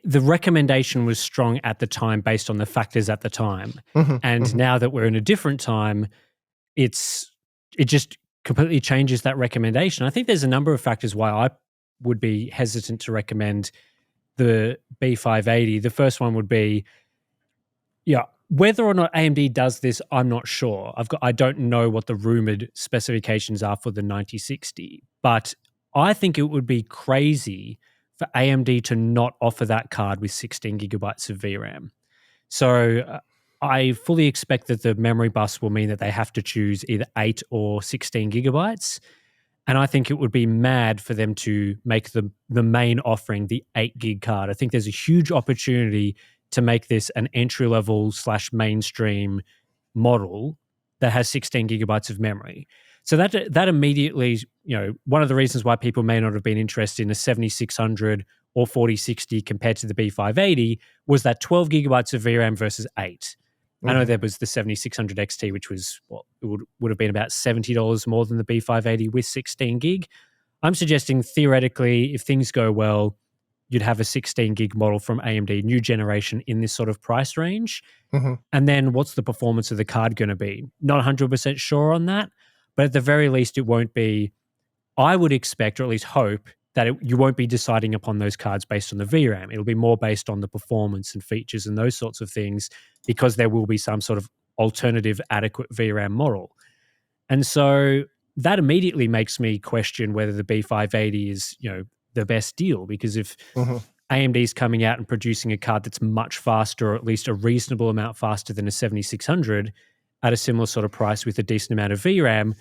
The recommendation was strong at the time based on the factors at the time. And now that we're in a different time, it just completely changes that recommendation. I think there's a number of factors why I would be hesitant to recommend the B580. The first one would be, whether or not AMD does this, I'm not sure. I don't know what the rumored specifications are for the 9060, but I think it would be crazy for AMD to not offer that card with 16 gigabytes of VRAM. So I fully expect that the memory bus will mean that they have to choose either 8 or 16 gigabytes. And I think it would be mad for them to make the main offering the 8 gig card. I think there's a huge opportunity to make this an entry-level / mainstream model that has 16 gigabytes of memory. So that immediately, one of the reasons why people may not have been interested in a 7600 or 4060 compared to the B580 was that 12 gigabytes of VRAM versus 8. I know there was the 7600 XT, which was it would have been about $70 more than the B580 with 16 gig. I'm suggesting theoretically, if things go well, you'd have a 16 gig model from AMD, new generation, in this sort of price range. And then what's the performance of the card going to be? Not 100% sure on that, but at the very least, it won't be, I would expect, or at least hope, that you won't be deciding upon those cards based on the VRAM. It'll be more based on the performance and features and those sorts of things, because there will be some sort of alternative adequate VRAM model. And so that immediately makes me question whether the B580 is, the best deal, because if AMD is coming out and producing a card that's much faster, or at least a reasonable amount faster than a 7600 at a similar sort of price with a decent amount of VRAM,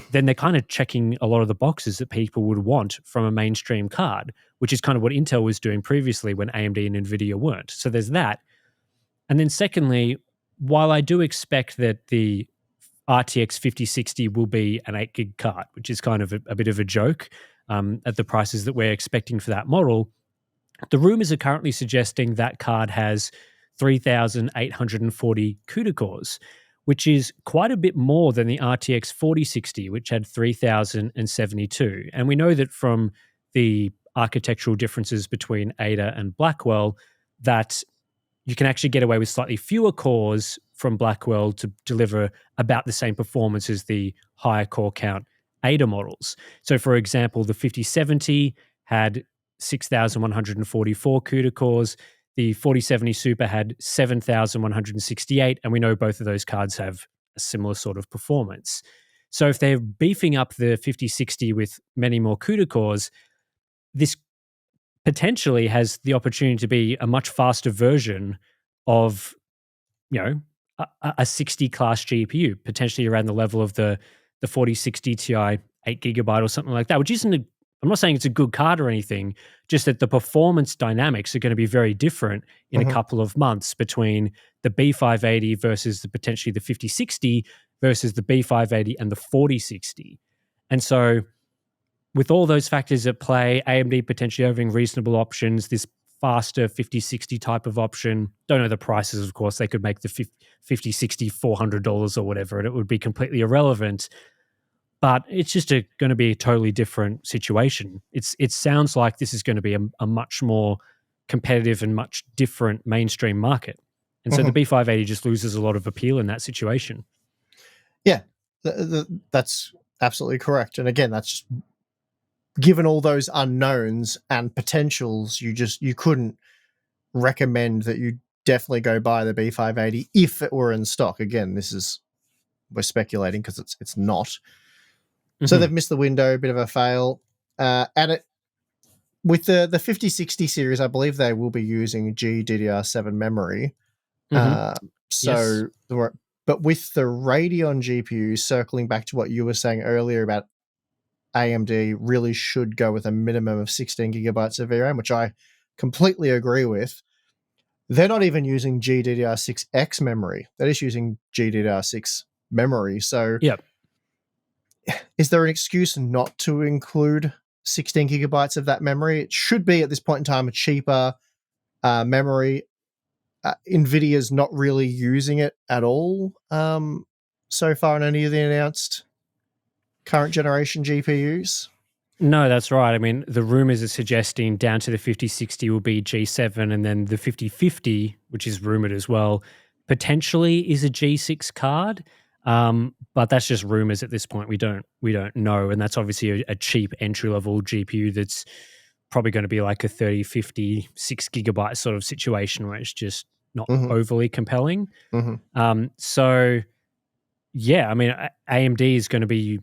then they're kind of checking a lot of the boxes that people would want from a mainstream card, which is kind of what Intel was doing previously when AMD and NVIDIA weren't. So there's that. And then secondly, while I do expect that the RTX 5060 will be an 8 gig card, which is kind of a bit of a joke at the prices that we're expecting for that model, the rumors are currently suggesting that card has 3,840 CUDA cores, which is quite a bit more than the RTX 4060, which had 3,072. And we know that from the architectural differences between Ada and Blackwell, that you can actually get away with slightly fewer cores from Blackwell to deliver about the same performance as the higher core count Ada models. So, for example, the 5070 had 6,144 CUDA cores. The 4070 Super had 7,168, and we know both of those cards have a similar sort of performance. So if they're beefing up the 5060 with many more CUDA cores, this potentially has the opportunity to be a much faster version of, a 60 class GPU, potentially around the level of the 4060 Ti 8 GB or something like that, which isn't I'm not saying it's a good card or anything, just that the performance dynamics are going to be very different in a Mhm. couple of months between the B580 versus potentially the 5060 versus the B580 and the 4060. And so with all those factors at play, AMD potentially having reasonable options, this faster 5060 type of option. Don't know the prices, of course. They could make the 5060 $400 or whatever, and it would be completely irrelevant. But it's just going to be a totally different situation. It sounds like this is going to be a much more competitive and much different mainstream market. And so the Mhm. B580 just loses a lot of appeal in that situation. Yeah, that's absolutely correct. And again, that's just given all those unknowns and potentials, you couldn't recommend that you definitely go buy the B580 if it were in stock. Again, we're speculating because it's not. So Hmm. they've missed the window, a bit of a fail. And it with the 5060 series, I believe they will be using GDDR7 memory. Hmm. Uh, Yes. so but with the Radeon GPU, circling back to what you were saying earlier about AMD really should go with a minimum of 16 gigabytes of VRAM, which I completely agree with. They're not even using GDDR6X memory. They're just using GDDR6 memory. So Yep. is there an excuse not to include 16 gigabytes of that memory? It should be at this point in time a cheaper memory. NVIDIA's not really using it at all so far in any of the announced current generation GPUs. No, that's right. I mean, the rumors are suggesting down to the 5060 will be G7, and then the 5050, which is rumored as well, potentially is a G6 card. But that's just rumors at this point. We don't know, and that's obviously a cheap entry level GPU that's probably going to be like a 30, 50, 6 GB sort of situation where it's just not Mm-hmm. overly compelling. Mm-hmm. So yeah, I mean, AMD is going to be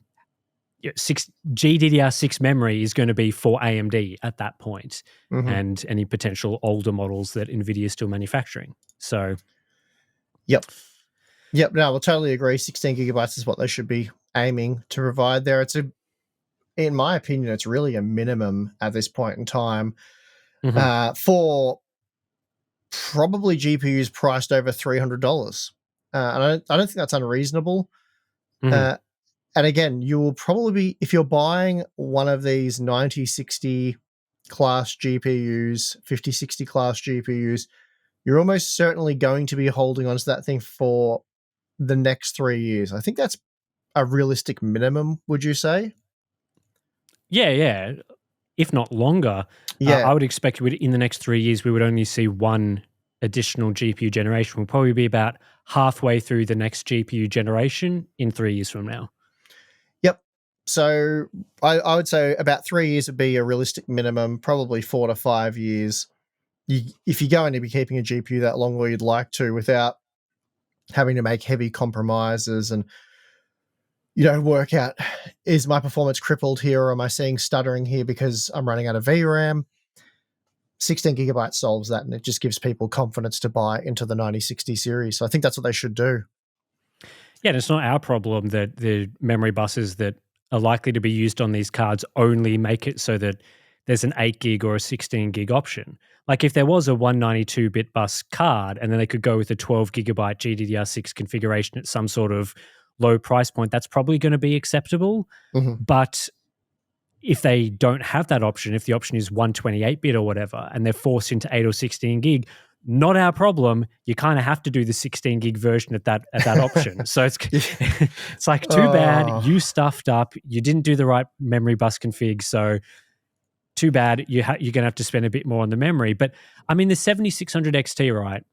six GDDR6 memory is going to be for AMD at that point, Mm-hmm. and any potential older models that Nvidia is still manufacturing. So, Yep. Yep. No, we'll totally agree. 16 gigabytes is what they should be aiming to provide there. In my opinion, it's really a minimum at this point in time mhm, for probably GPUs priced over $300. And I don't think that's unreasonable. mhm. Uh, and again, you will probably be, if you're buying one of these 9060 class GPUs, 5060 class GPUs, you're almost certainly going to be holding onto that thing for the next 3 years. I think that's a realistic minimum, would you say? Yeah, yeah. If not longer, Yeah. I would expect in the next 3 years we would only see one additional GPU generation. We'll probably be about halfway through the next GPU generation in 3 years from now. Yep. So I would say about 3 years would be a realistic minimum, probably 4 to 5 years. If you're going to be keeping a GPU that long, or you'd like to, without having to make heavy compromises and work out, is my performance crippled here, or am I seeing stuttering here because I'm running out of VRAM? 16 gigabytes solves that, and it just gives people confidence to buy into the 9060 series. So I think that's what they should do. Yeah, and it's not our problem that the memory buses that are likely to be used on these cards only make it so that there's an 8 gig or a 16 gig option. Like if there was a 192-bit bus card and then they could go with a 12 gigabyte GDDR6 configuration at some sort of low price point, that's probably going to be acceptable. Mhm. But if they don't have that option, if the option is 128-bit or whatever, and they're forced into 8 or 16 gig, not our problem. You kind of have to do the 16 gig version at that option. So it's Yeah. it's like too bad Oh. you stuffed up. You didn't do the right memory bus config. So too bad you're going to have to spend a bit more on the memory. But I mean, the 7600 XT, right,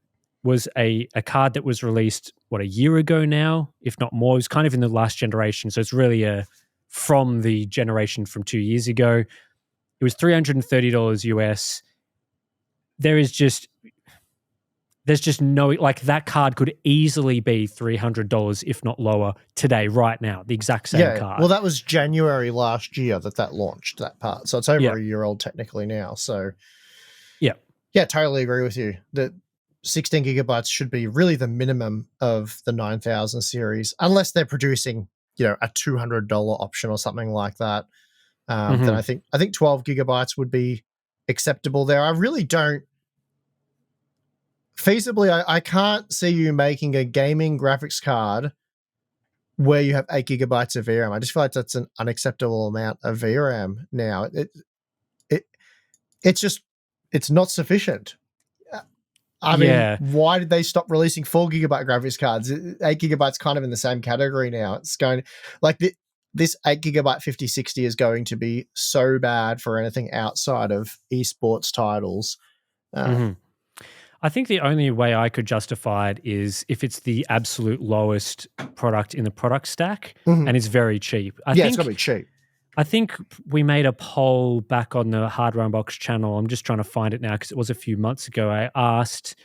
was a card that was released a year ago now, if not more. It was kind of in the last generation, so it's really from the generation from 2 years ago. It was $330 US. There is just there's just no, like, that card could easily be $300, if not lower, today, right now, the exact same card. Well, that was January last year that launched, that part. So it's over Yeah. a year old technically now. So Yeah. yeah, totally agree with you. That 16 gigabytes should be really the minimum of the 9000 series, unless they're producing, a $200 option or something like that. Then I think 12 gigabytes would be acceptable there. I really don't feasibly. I can't see you making a gaming graphics card where you have 8 gigabytes of VRAM. I just feel like that's an unacceptable amount of VRAM now. It's not sufficient. I mean, why did they stop releasing 4 gigabyte graphics cards? 8 gigabytes kind of in the same category now. It's going like this 8 gigabyte 5060 is going to be so bad for anything outside of esports titles. I think the only way I could justify it is if it's the absolute lowest product in the product stack and it's very cheap. It's got to be cheap. I think we made a poll back on the Hardware Unbox channel. I'm just trying to find it now because it was a few months ago. I asked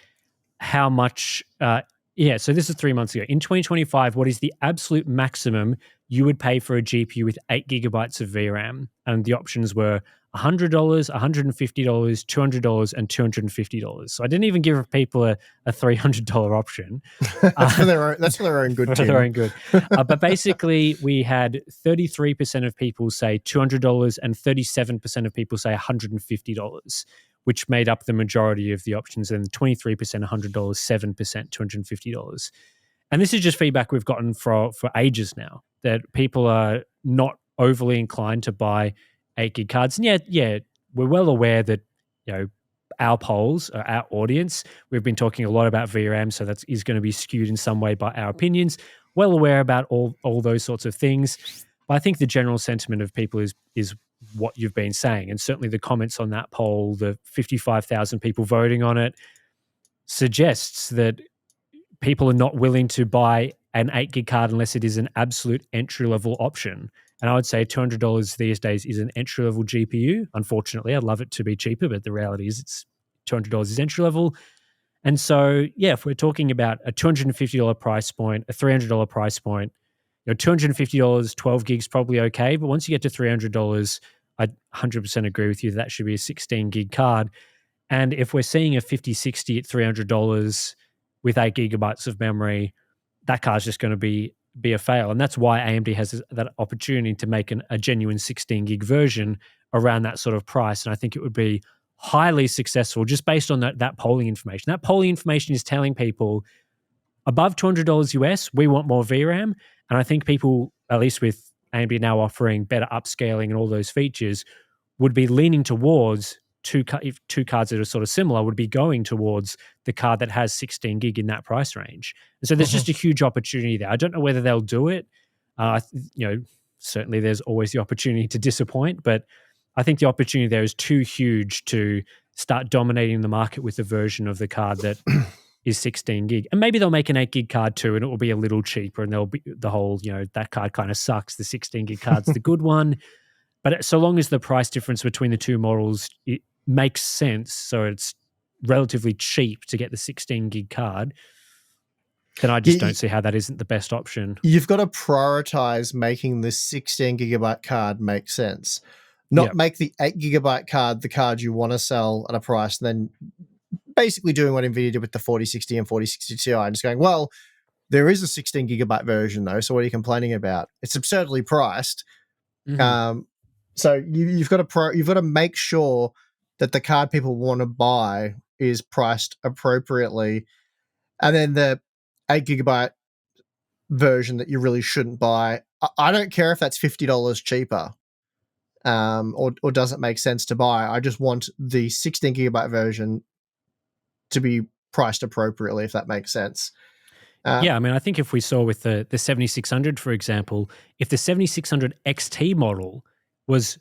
how much, so this is 3 months ago. In 2025, what is the absolute maximum you would pay for a GPU with 8 gigabytes of VRAM? And the options were $100, $150, $200, and $250. So I didn't even give people a $300 option. That's for their own good. For their own good. But basically, we had 33% of people say $200 and 37% of people say $150, which made up the majority of the options. And 23% $100, 7% $250. And this is just feedback we've gotten for ages now, that people are not overly inclined to buy 8 gig cards. And we're well aware that, our polls, our audience, we've been talking a lot about VRAM, so that is going to be skewed in some way by our opinions. Well aware about all those sorts of things. But I think the general sentiment of people is what you've been saying. And certainly the comments on that poll, the 55,000 people voting on it, suggests that people are not willing to buy an 8 gig card unless it is an absolute entry-level option. And I would say $200 these days is an entry-level GPU. Unfortunately, I'd love it to be cheaper, but the reality is it's $200 is entry-level. And so, if we're talking about a $250 price point, a $300 price point, $250, 12 gigs probably okay. But once you get to $300, I 100% agree with you that should be a 16 gig card. And if we're seeing a 5060 at $300 with 8 gigabytes of memory, that card's just going to be a fail. And that's why AMD has that opportunity to make a genuine 16 gig version around that sort of price. And I think it would be highly successful just based on that polling information. That polling information is telling people above $200 US, we want more VRAM. And I think people, at least with AMD now offering better upscaling and all those features, would be leaning towards two cards that are sort of similar, would be going towards the card that has 16 gig in that price range. And so there's just a huge opportunity there. I don't know whether they'll do it. Certainly there's always the opportunity to disappoint, but I think the opportunity there is too huge to start dominating the market with a version of the card that is 16 gig. And maybe they'll make an 8 gig card too, and it will be a little cheaper, and there'll be the whole, that card kind of sucks. The 16 gig card's the good one. But so long as the price difference between the two models, it makes sense, so it's relatively cheap to get the 16 gig card, then I just don't see how that isn't the best option. You've got to prioritize making the 16 gigabyte card make sense. Not make the 8 gigabyte card the card you want to sell at a price, and then basically doing what NVIDIA did with the 4060 and 4060 Ti, and just going, well, there is a 16 gigabyte version though, so what are you complaining about? It's absurdly priced. So you've got to make sure that the card people want to buy is priced appropriately, and then the 8 gigabyte version that you really shouldn't buy, I don't care if that's $50 cheaper, or doesn't make sense to buy. I just want the 16 gigabyte version to be priced appropriately, if that makes sense. I mean, I think if we saw with the 7600, for example, if the 7600 XT model was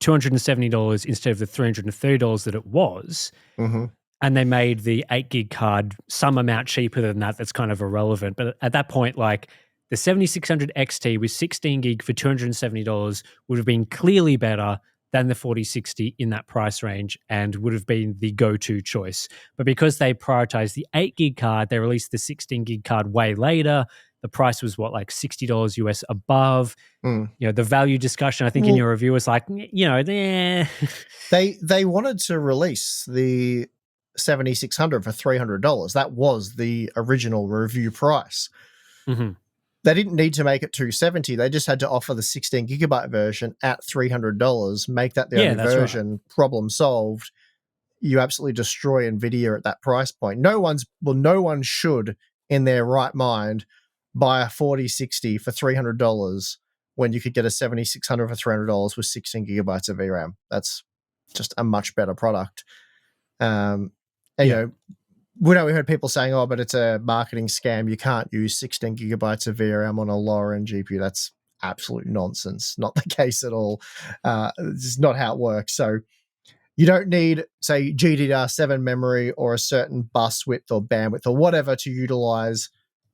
$270 instead of the $330 that it was, and they made the 8 gig card some amount cheaper than that, that's kind of irrelevant. But at that point, like, the 7600 XT with 16 gig for $270 would have been clearly better than the 4060 in that price range and would have been the go-to choice. But because they prioritized the 8 gig card, they released the 16 gig card way later. The price was what, like $60 US above. Mm. You know, the value discussion, I think in your review was like, you know, they wanted to release the 7600 for $300. That was the original review price. Mm-hmm. They didn't need to make it 270. They just had to offer the 16 gigabyte version at $300, make that the only version, right. Problem solved. You absolutely destroy NVIDIA at that price point. No one should, in their right mind, buy a 4060 for $300 when you could get a 7600 for $300 with 16 gigabytes of VRAM. That's just a much better product. You know, we heard people saying, oh, but it's a marketing scam. You can't use 16 gigabytes of VRAM on a lower end GPU. That's absolute nonsense. Not the case at all. This is not how it works. So you don't need, say, GDDR7 memory or a certain bus width or bandwidth or whatever to utilize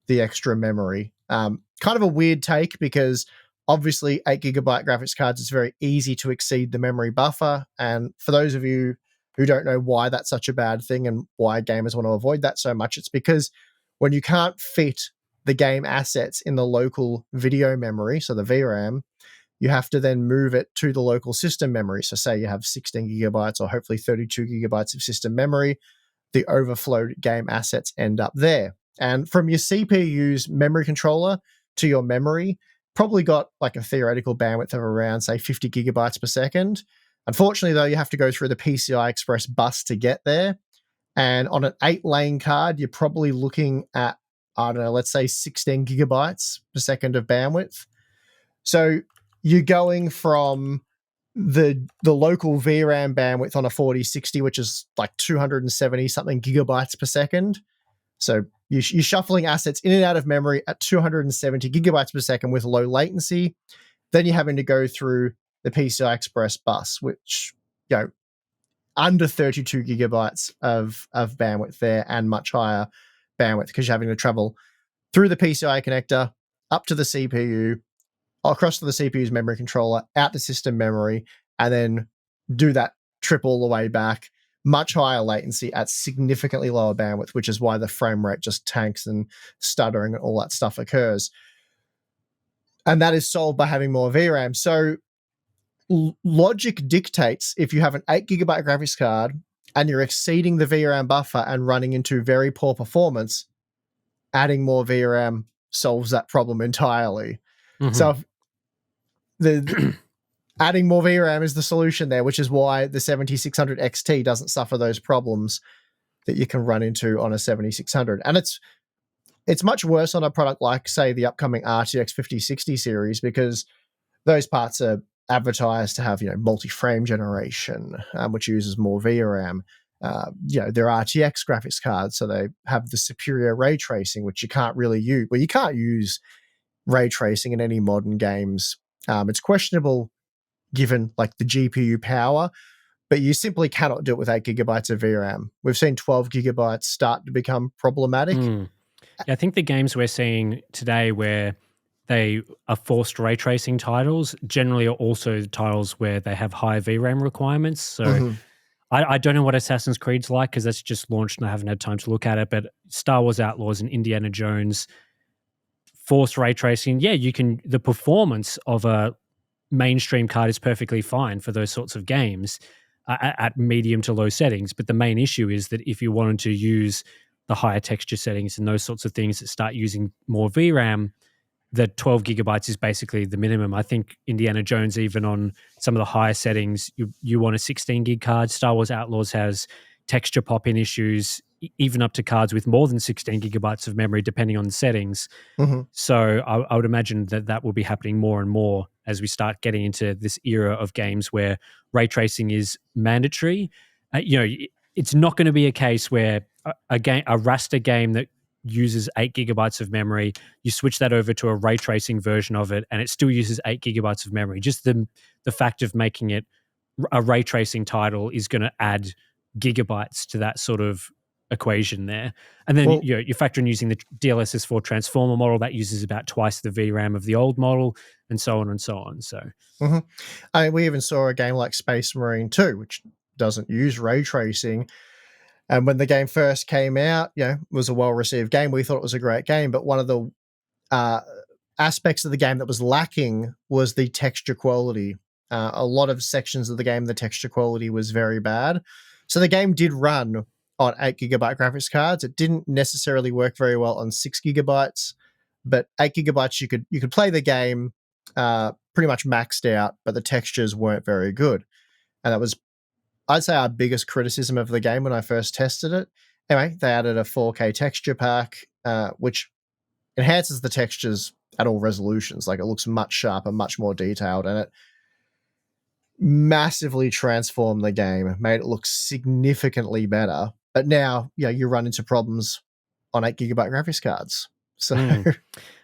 the extra memory. Kind of a weird take because obviously 8 gigabyte graphics cards, it's very easy to exceed the memory buffer. And for those of you who don't know why that's such a bad thing and why gamers want to avoid that so much, it's because when you can't fit the game assets in the local video memory, so the VRAM, you have to then move it to the local system memory. So say you have 16 gigabytes or hopefully 32 gigabytes of system memory, the overflowed game assets end up there. And from your CPU's memory controller to your memory, probably got like a theoretical bandwidth of around, say, 50 gigabytes per second. Unfortunately, though, you have to go through the PCI Express bus to get there. And on an 8-lane card, you're probably looking at, I don't know, let's say 16 gigabytes per second of bandwidth. So you're going from the local VRAM bandwidth on a 4060, which is like 270 something gigabytes per second. So you're shuffling assets in and out of memory at 270 gigabytes per second with low latency. Then you're having to go through the PCI Express bus, which, you know, under 32 gigabytes of bandwidth there and much higher bandwidth because you're having to travel through the PCI connector, up to the CPU, across to the CPU's memory controller, out to system memory, and then do that trip all the way back. Much higher latency at significantly lower bandwidth, which is why the frame rate just tanks and stuttering and all that stuff occurs. And that is solved by having more VRAM. So logic dictates if you have an 8 gigabyte graphics card and you're exceeding the VRAM buffer and running into very poor performance, adding more VRAM solves that problem entirely. Mm-hmm. So the adding more VRAM is the solution there, which is why the 7600 XT doesn't suffer those problems that you can run into on a 7600. And it's much worse on a product like, say, the upcoming RTX 5060 series, because those parts are advertised to have, you know, multi-frame generation, which uses more VRAM. You know, they're RTX graphics cards, so they have the superior ray tracing, which you can't really use. Well, you can't use ray tracing in any modern games. It's questionable given like the GPU power, but you simply cannot do it with 8 gigabytes of VRAM. We've seen 12 gigabytes start to become problematic. Yeah, I think the games we're seeing today where they are forced ray tracing titles generally are also titles where they have high VRAM requirements. So I don't know what Assassin's Creed's like because that's just launched and I haven't had time to look at it, but Star Wars Outlaws and Indiana Jones, forced ray tracing, yeah, you can, the performance of a mainstream card is perfectly fine for those sorts of games at medium to low settings. But the main issue is that if you wanted to use the higher texture settings and those sorts of things that start using more VRAM, the 12 gigabytes is basically the minimum. I think Indiana Jones, even on some of the higher settings, you want a 16 gig card. Star Wars Outlaws has texture pop-in issues, even up to cards with more than 16 gigabytes of memory, depending on the settings. So I would imagine that will be happening more and more as we start getting into this era of games where ray tracing is mandatory. You know, it's not going to be a case where a raster game that uses 8 gigabytes of memory, you switch that over to a ray tracing version of it and it still uses 8 gigabytes of memory. Just the fact of making it a ray tracing title is going to add gigabytes to that sort of equation there. And then Well, you factor in using the DLSS4 transformer model that uses about twice the VRAM of the old model, and so on and so on. So, I mean, we even saw a game like Space Marine 2, which doesn't use ray tracing. And when the game first came out, it was a well-received game. We thought it was a great game, but one of the aspects of the game that was lacking was the texture quality. A lot of sections of the game, the texture quality was very bad. So the game did run on 8 GB graphics cards. It didn't necessarily work very well on 6 GB, but 8 GB you could play the game pretty much maxed out, but the textures weren't very good. And that was, I'd say, our biggest criticism of the game when I first tested it. Anyway, they added a 4K texture pack, which enhances the textures at all resolutions. Like, it looks much sharper, much more detailed, and it massively transformed the game, made it look significantly better. But now, you run into problems on 8 GB graphics cards. So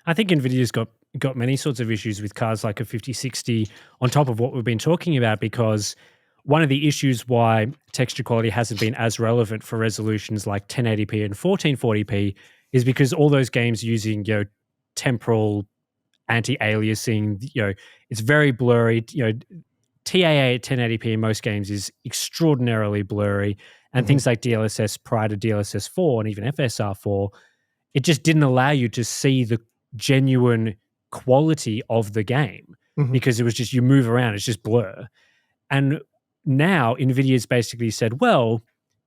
I think NVIDIA's got many sorts of issues with cards like a 5060 on top of what we've been talking about, because one of the issues why texture quality hasn't been as relevant for resolutions like 1080p and 1440p is because all those games using temporal anti-aliasing, it's very blurry. TAA at 1080p in most games is extraordinarily blurry, and things like DLSS prior to DLSS 4 and even FSR 4, it just didn't allow you to see the genuine quality of the game because it was just, you move around, it's just blur. And now NVIDIA's basically said, well,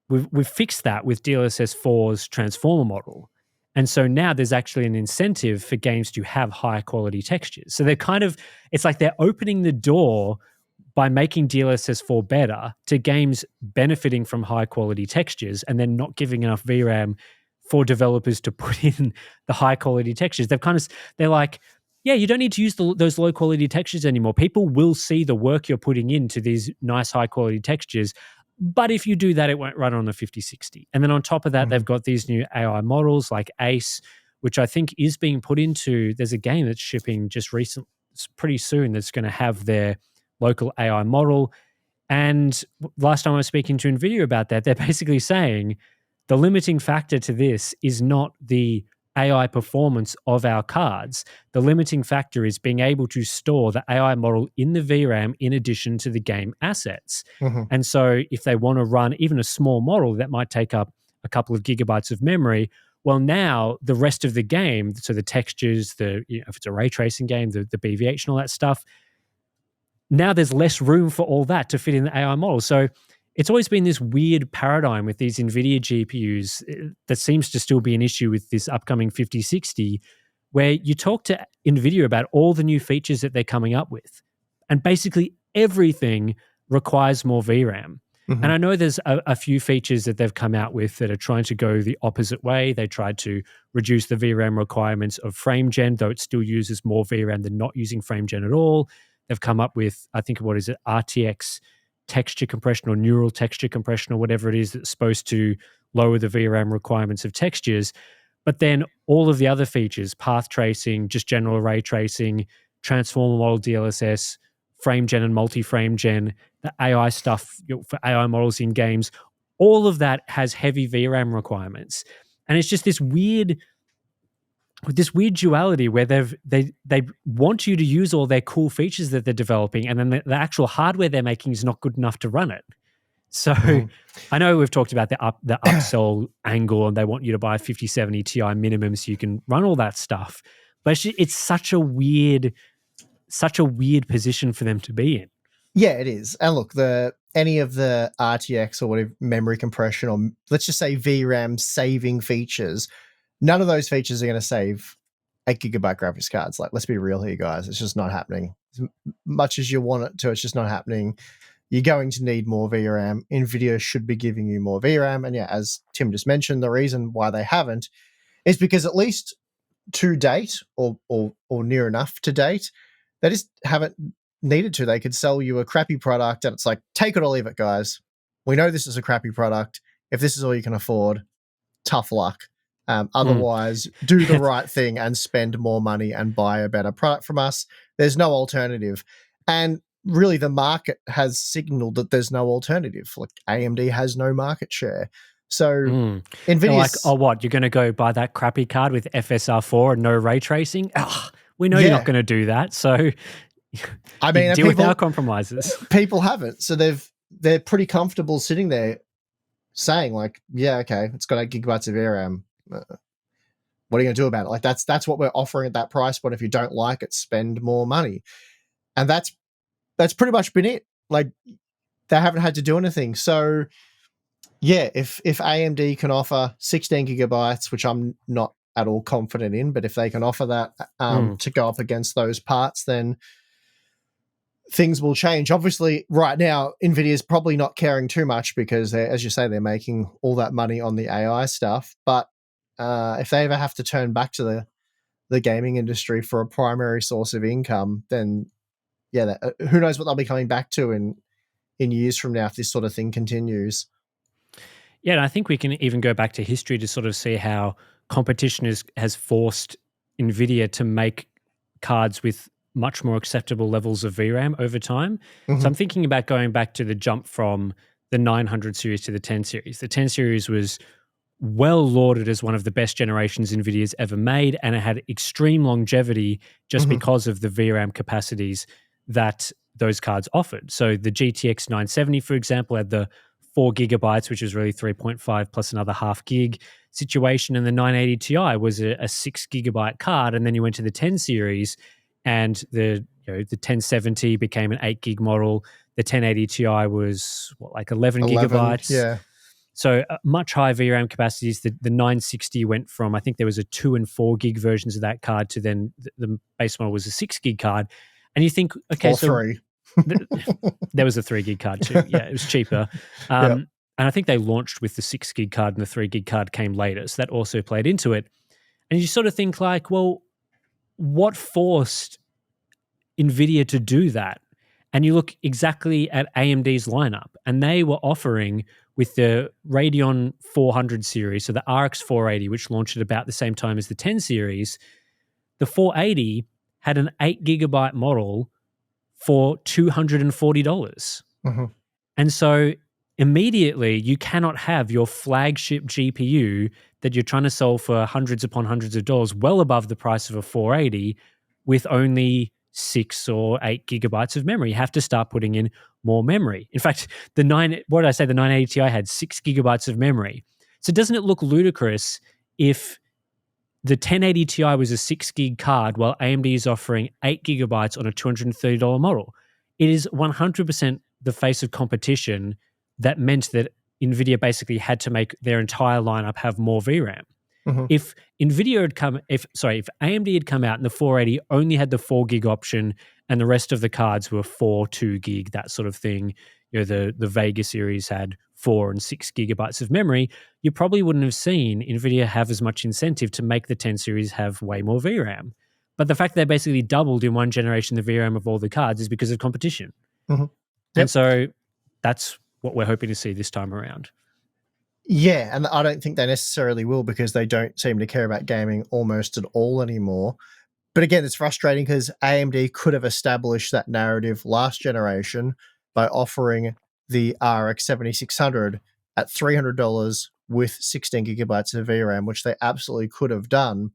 we've fixed that with DLSS 4's transformer model. And so now there's actually an incentive for games to have high quality textures. So it's like they're opening the door by making DLSS 4 better to games benefiting from high quality textures, and then not giving enough VRAM for developers to put in the high quality textures. They're like, yeah, you don't need to use those low quality textures anymore. People will see the work you're putting into these nice high quality textures. But if you do that, it won't run on the 5060. And then on top of that, they've got these new AI models like ACE, which I think is being put into, there's a game that's shipping pretty soon that's going to have their local AI model. And last time I was speaking to NVIDIA about that, they're basically saying the limiting factor to this is not the AI performance of our cards. The limiting factor is being able to store the AI model in the VRAM in addition to the game assets. And so if they want to run even a small model that might take up a couple of gigabytes of memory, well, now the rest of the game, so the textures, if it's a ray tracing game, the BVH and all that stuff, now there's less room for all that to fit in the AI model. So it's always been this weird paradigm with these NVIDIA GPUs that seems to still be an issue with this upcoming 5060, where you talk to NVIDIA about all the new features that they're coming up with, and basically everything requires more VRAM. And I know there's a few features that they've come out with that are trying to go the opposite way. They tried to reduce the VRAM requirements of FrameGen, though it still uses more VRAM than not using FrameGen at all. They've come up with, I think, what is it, RTX texture compression or neural texture compression or whatever it is that's supposed to lower the VRAM requirements of textures. But then all of the other features, path tracing, just general ray tracing, transformer model DLSS, frame gen and multi-frame gen, the AI stuff for AI models in games, all of that has heavy VRAM requirements. And it's just this weird duality where they want you to use all their cool features that they're developing, and then the actual hardware they're making is not good enough to run it. So I know we've talked about the upsell angle, and they want you to buy a 5070 Ti minimum so you can run all that stuff. But it's such a weird position for them to be in. Yeah, it is. And look, any of the RTX or whatever memory compression, or let's just say VRAM saving features, none of those features are going to save 8 GB graphics cards. Like, let's be real here, guys. It's just not happening. As much as you want it to, it's just not happening. You're going to need more VRAM. NVIDIA should be giving you more VRAM. And yeah, as Tim just mentioned, the reason why they haven't is because, at least to date, or near enough to date, they just haven't needed to. They could sell you a crappy product and it's like, take it or leave it, guys. We know this is a crappy product. If this is all you can afford, tough luck. Otherwise, do the right thing and spend more money and buy a better product from us. There's no alternative. And really, the market has signaled that there's no alternative. Like, AMD has no market share. So They're like, Nvidia's oh, what? You're going to go buy that crappy card with FSR4 and no ray tracing? Ugh, we know you're not yeah. going to do that. So I you mean, deal with our compromises. people haven't, so they're pretty comfortable sitting there saying like, yeah, okay, it's got 8 GB of VRAM. What are you going to do about it? Like that's what we're offering at that price point. If you don't like it, spend more money, and that's pretty much been it. Like they haven't had to do anything. So yeah, if AMD can offer 16 gigabytes, which I'm not at all confident in, but if they can offer that to go up against those parts, then things will change. Obviously, right now, NVIDIA is probably not caring too much because, as you say, they're making all that money on the AI stuff. But if they ever have to turn back to the gaming industry for a primary source of income, then yeah, who knows what they'll be coming back to in years from now if this sort of thing continues. Yeah, and I think we can even go back to history to sort of see how competition has forced NVIDIA to make cards with much more acceptable levels of VRAM over time. So I'm thinking about going back to the jump from the 900 series to the 10 series. The 10 series was well lauded as one of the best generations NVIDIA's ever made, and it had extreme longevity just because of the VRAM capacities that those cards offered. So the GTX 970, for example, had the 4 gigabytes, which was really 3.5 plus another half gig situation. And the 980 Ti was a 6 gigabyte card. And then you went to the 10 series and the 1070 became an 8 gig model. The 1080 Ti was like 11 gigabytes. Yeah. So much higher VRAM capacities. The 960 went from, I think there was a 2 and 4 gig versions of that card to then the base model was a 6 gig card. And you think, okay, or so 3. There was a 3 gig card too. Yeah, it was cheaper. And I think they launched with the 6 gig card and the 3 gig card came later. So that also played into it. And you sort of think like, well, what forced NVIDIA to do that? And you look exactly at AMD's lineup, and they were offering with the Radeon 400 series, so the RX 480, which launched at about the same time as the 10 series, the 480 had an 8 gigabyte model for $240. And so immediately you cannot have your flagship GPU that you're trying to sell for hundreds upon hundreds of dollars, well above the price of a 480, with only 6 or 8 gigabytes of memory. You have to start putting in more memory. In fact, the 980 Ti had 6 gigabytes of memory. So doesn't it look ludicrous if the 1080 Ti was a 6 gig card while AMD is offering 8 gigabytes on a $230 model? It is 100% the face of competition that meant that NVIDIA basically had to make their entire lineup have more VRAM. If AMD had come out and the 480 only had the 4 gig option and the rest of the cards were 4, 2 gig, that sort of thing, the Vega series had 4 and 6 gigabytes of memory, you probably wouldn't have seen NVIDIA have as much incentive to make the 10 series have way more VRAM. But the fact they basically doubled in one generation the VRAM of all the cards is because of competition. And so that's what we're hoping to see this time around. Yeah, and I don't think they necessarily will because they don't seem to care about gaming almost at all anymore. But again, it's frustrating because AMD could have established that narrative last generation by offering the RX 7600 at $300 with 16 gigabytes of VRAM, which they absolutely could have done.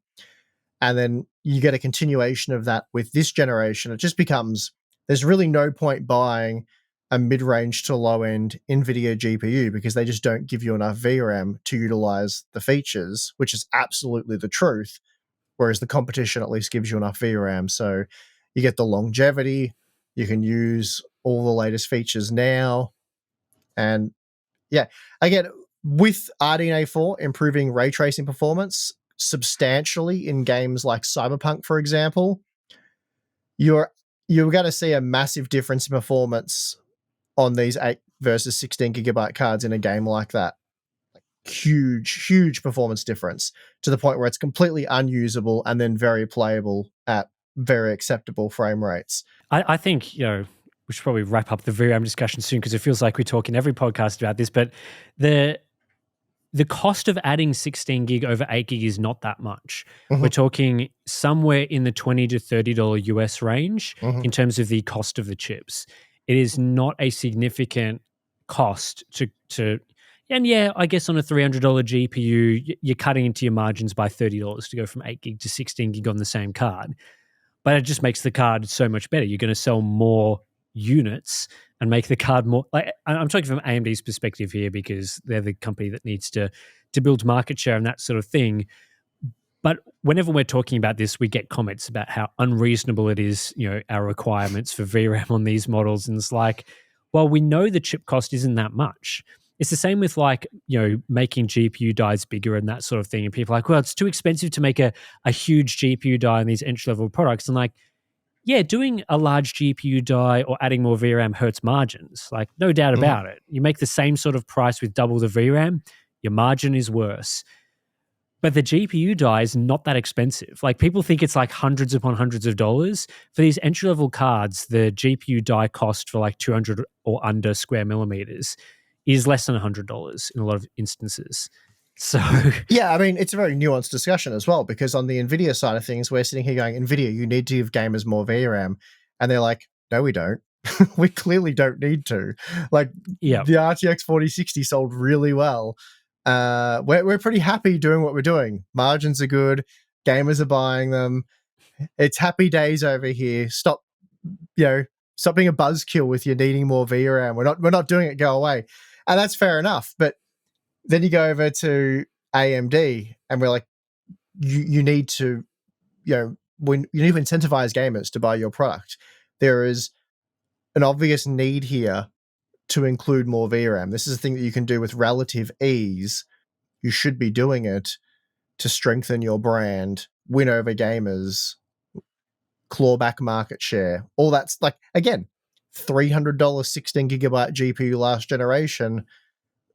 And then you get a continuation of that with this generation. It just becomes, there's really no point buying a mid-range to low-end NVIDIA GPU because they just don't give you enough VRAM to utilize the features, which is absolutely the truth, whereas the competition at least gives you enough VRAM. So you get the longevity, you can use all the latest features now. And yeah, again, with RDNA 4 improving ray tracing performance substantially in games like Cyberpunk, for example, you're going to see a massive difference in performance on these 8 versus 16 gigabyte cards in a game like that. Huge performance difference to the point where it's completely unusable and then very playable at very acceptable frame rates. I think, we should probably wrap up the VRAM discussion soon because it feels like we talk in every podcast about this, but the cost of adding 16 gig over 8 gig is not that much. We're talking somewhere in the $20 to $30 US range in terms of the cost of the chips. It is not a significant cost to And yeah, I guess on a $300 GPU, you're cutting into your margins by $30 to go from 8 gig to 16 gig on the same card. But it just makes the card so much better. You're going to sell more units and make the card more. Like, I'm talking from AMD's perspective here because they're the company that needs to build market share and that sort of thing. But whenever we're talking about this, we get comments about how unreasonable it is, our requirements for VRAM on these models. And it's like, well, we know the chip cost isn't that much. It's the same with making GPU dies bigger and that sort of thing. And people are like, well, it's too expensive to make a huge GPU die in these entry-level products. And like, yeah, doing a large GPU die or adding more VRAM hurts margins. Like, no doubt about it. You make the same sort of price with double the VRAM, your margin is worse. But the GPU die is not that expensive. Like, people think it's like hundreds upon hundreds of dollars. For these entry-level cards, the GPU die cost for like 200 or under square millimeters is less than $100 in a lot of instances. So yeah, I mean, it's a very nuanced discussion as well, because on the NVIDIA side of things, we're sitting here going, NVIDIA, you need to give gamers more VRAM. And they're like, no, we don't. We clearly don't need to. Like, the RTX 4060 sold really well. We're pretty happy doing what we're doing. Margins are good. Gamers are buying them. It's happy days over here. Stop being a buzzkill with you needing more VRAM. We're not doing it. Go away. And that's fair enough. But then you go over to AMD and we're like, you need to, when you need to incentivize gamers to buy your product. There is an obvious need here to include more VRAM. This is a thing that you can do with relative ease. You should be doing it to strengthen your brand, win over gamers, claw back market share. All that's like, again, $300 16 gigabyte GPU last generation,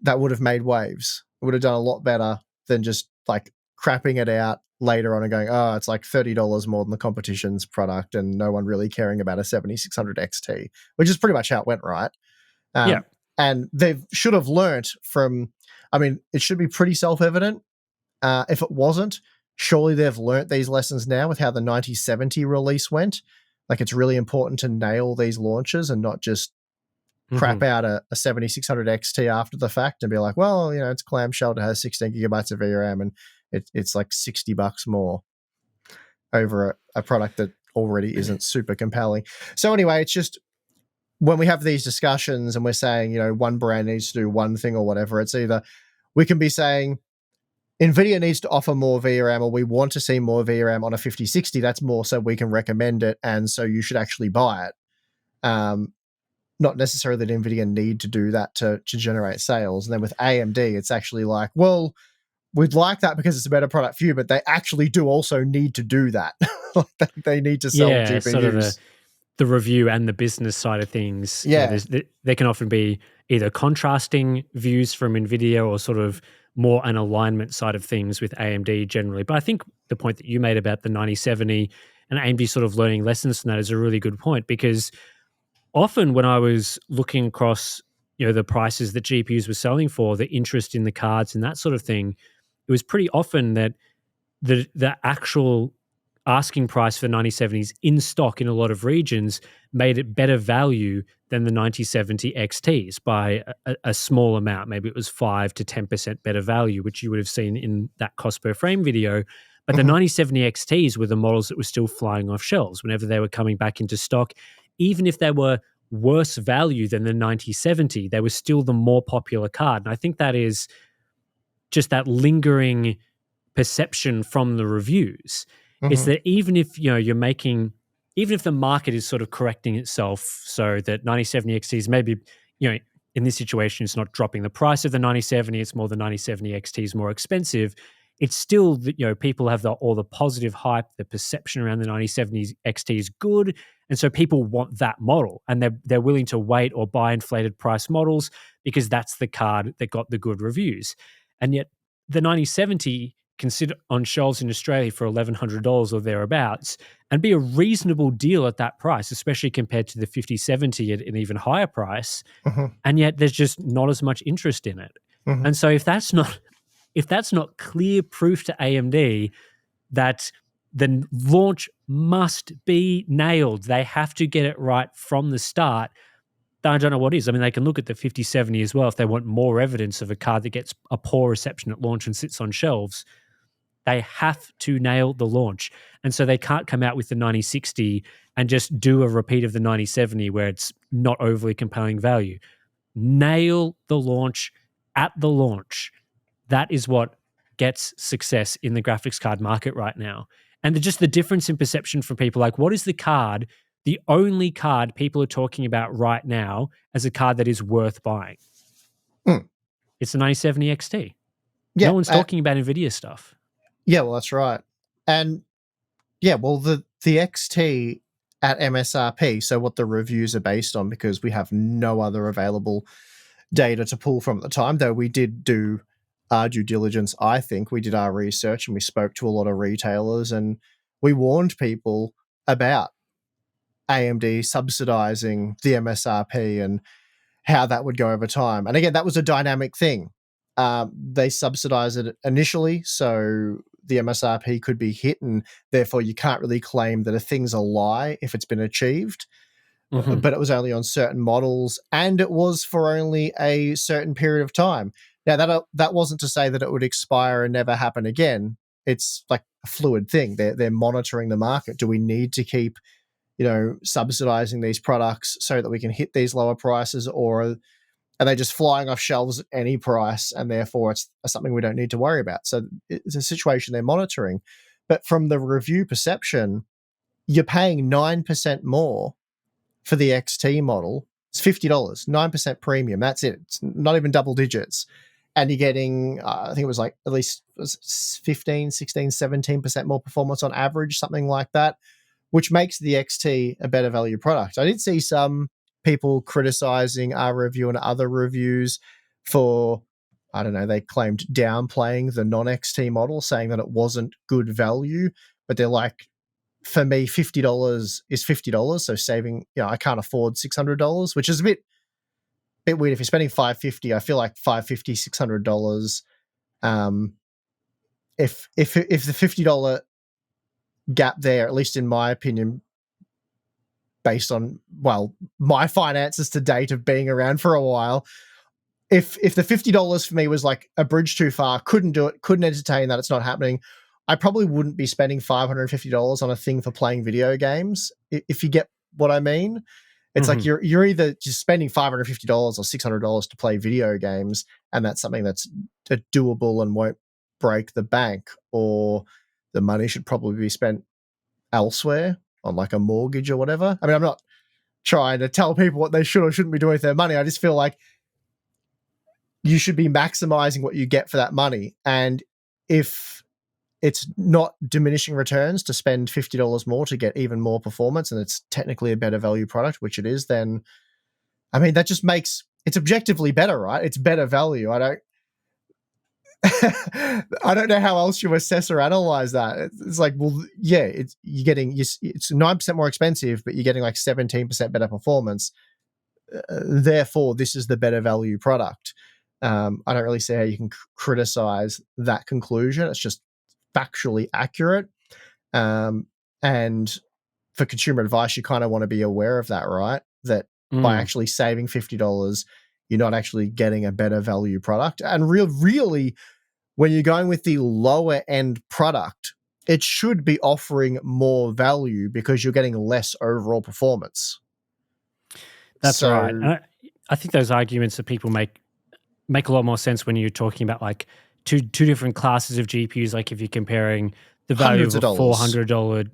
that would have made waves. It would have done a lot better than just like crapping it out later on and going, oh, it's like $30 more than the competition's product and no one really caring about a 7600 XT, which is pretty much how it went, right? And they should have learnt from, I mean, it should be pretty self-evident. If it wasn't, surely they've learnt these lessons now with how the 9070 release went. Like, it's really important to nail these launches and not just crap out a 7600 XT after the fact and be like, well, it's clamshell, it has 16 gigabytes of VRAM and it's like $60 more over a product that already isn't super compelling. So anyway, it's just when we have these discussions and we're saying, one brand needs to do one thing or whatever, it's either we can be saying NVIDIA needs to offer more VRAM or we want to see more VRAM on a 5060. That's more so we can recommend it and so you should actually buy it. Not necessarily that NVIDIA need to do that to generate sales. And then with AMD, it's actually like, well, we'd like that because it's a better product for you, but they actually do also need to do that. They need to sell GPUs. Sort of the review and the business side of things. Yeah. There can often be either contrasting views from NVIDIA or sort of more an alignment side of things with AMD generally. But I think the point that you made about the 9070 and AMD sort of learning lessons from that is a really good point, because often when I was looking across, the prices that GPUs were selling for, the interest in the cards and that sort of thing, it was pretty often that the actual asking price for 9070s in stock in a lot of regions made it better value than the 9070 XTs by a small amount. Maybe it was 5 to 10% better value, which you would have seen in that cost per frame video. But the 9070 XTs were the models that were still flying off shelves whenever they were coming back into stock. Even if they were worse value than the 9070, they were still the more popular card. And I think that is just that lingering perception from the reviews. Is that even if you're making, even if the market is sort of correcting itself so that 9070 XTs maybe, in this situation, it's not dropping the price of the 9070, it's more the 9070 XT is more expensive. It's still that people have all the positive hype, the perception around the 9070 XT is good, and so people want that model, and they're willing to wait or buy inflated price models because that's the card that got the good reviews. And yet the 9070 can sit on shelves in Australia for $1,100 or thereabouts and be a reasonable deal at that price, especially compared to the 5070 at an even higher price. And yet there's just not as much interest in it. And so if that's not clear proof to AMD that the launch must be nailed, they have to get it right from the start, I don't know what is. I mean, they can look at the 5070 as well if they want more evidence of a card that gets a poor reception at launch and sits on shelves. They have to nail the launch. And so they can't come out with the 9060 and just do a repeat of the 9070 where it's not overly compelling value. Nail the launch at the launch. That is what gets success in the graphics card market right now. And just the difference in perception from people, like, what is the card, the only card people are talking about right now as a card that is worth buying? It's the 9070 XT. Yeah, no one's talking about NVIDIA stuff. Yeah, well, that's right. And yeah, well, the XT at MSRP, so what the reviews are based on, because we have no other available data to pull from at the time, though we did do our due diligence. I think we did our research and we spoke to a lot of retailers and we warned people about AMD subsidizing the MSRP and how that would go over time. And again, that was a dynamic thing. They subsidized it initially, so the MSRP could be hit, and therefore you can't really claim that a thing's a lie if it's been achieved. But it was only on certain models, and it was for only a certain period of time. Now, that wasn't to say that it would expire and never happen again. It's like a fluid thing. They're monitoring the market. Do we need to keep, subsidizing these products so that we can hit these lower prices, or are they just flying off shelves at any price, and therefore it's something we don't need to worry about? So it's a situation they're monitoring. But from the review perception, you're paying 9% more for the XT model. It's $50, 9% premium. That's it. It's not even double digits. And you're getting, I think it was like at least 15, 16, 17% more performance on average, something like that, which makes the XT a better value product. I did see some people criticizing our review and other reviews for, I don't know, they claimed downplaying the non-XT model, saying that it wasn't good value. But they're like, for me, $50 is $50. So saving, I can't afford $600, which is a bit weird. If you're spending $550, I feel like $550, $600. If the $50 gap there, at least in my opinion, based on, well, my finances to date of being around for a while, if the $50 for me was like a bridge too far, couldn't do it, couldn't entertain that, it's not happening, I probably wouldn't be spending $550 on a thing for playing video games, if you get what I mean. It's like you're either just spending $550 or $600 to play video games, and that's something that's doable and won't break the bank, or the money should probably be spent elsewhere on like a mortgage or whatever. I mean, I'm not trying to tell people what they should or shouldn't be doing with their money. I just feel like you should be maximizing what you get for that money. And if it's not diminishing returns to spend $50 more to get even more performance, and it's technically a better value product, which it is, then, I mean, that just makes it's objectively better, right? It's better value. I don't know how else you assess or analyze that. It's like, well, yeah, it's 9% more expensive, but you're getting like 17% better performance. Therefore, this is the better value product. I don't really see how you can criticize that conclusion. It's just factually accurate. And for consumer advice, you kind of want to be aware of that, right? That by actually saving $50, you're not actually getting a better value product. And really, when you're going with the lower end product, it should be offering more value because you're getting less overall performance. That's right. And I think those arguments that people make a lot more sense when you're talking about like two different classes of GPUs. Like if you're comparing the value of a $400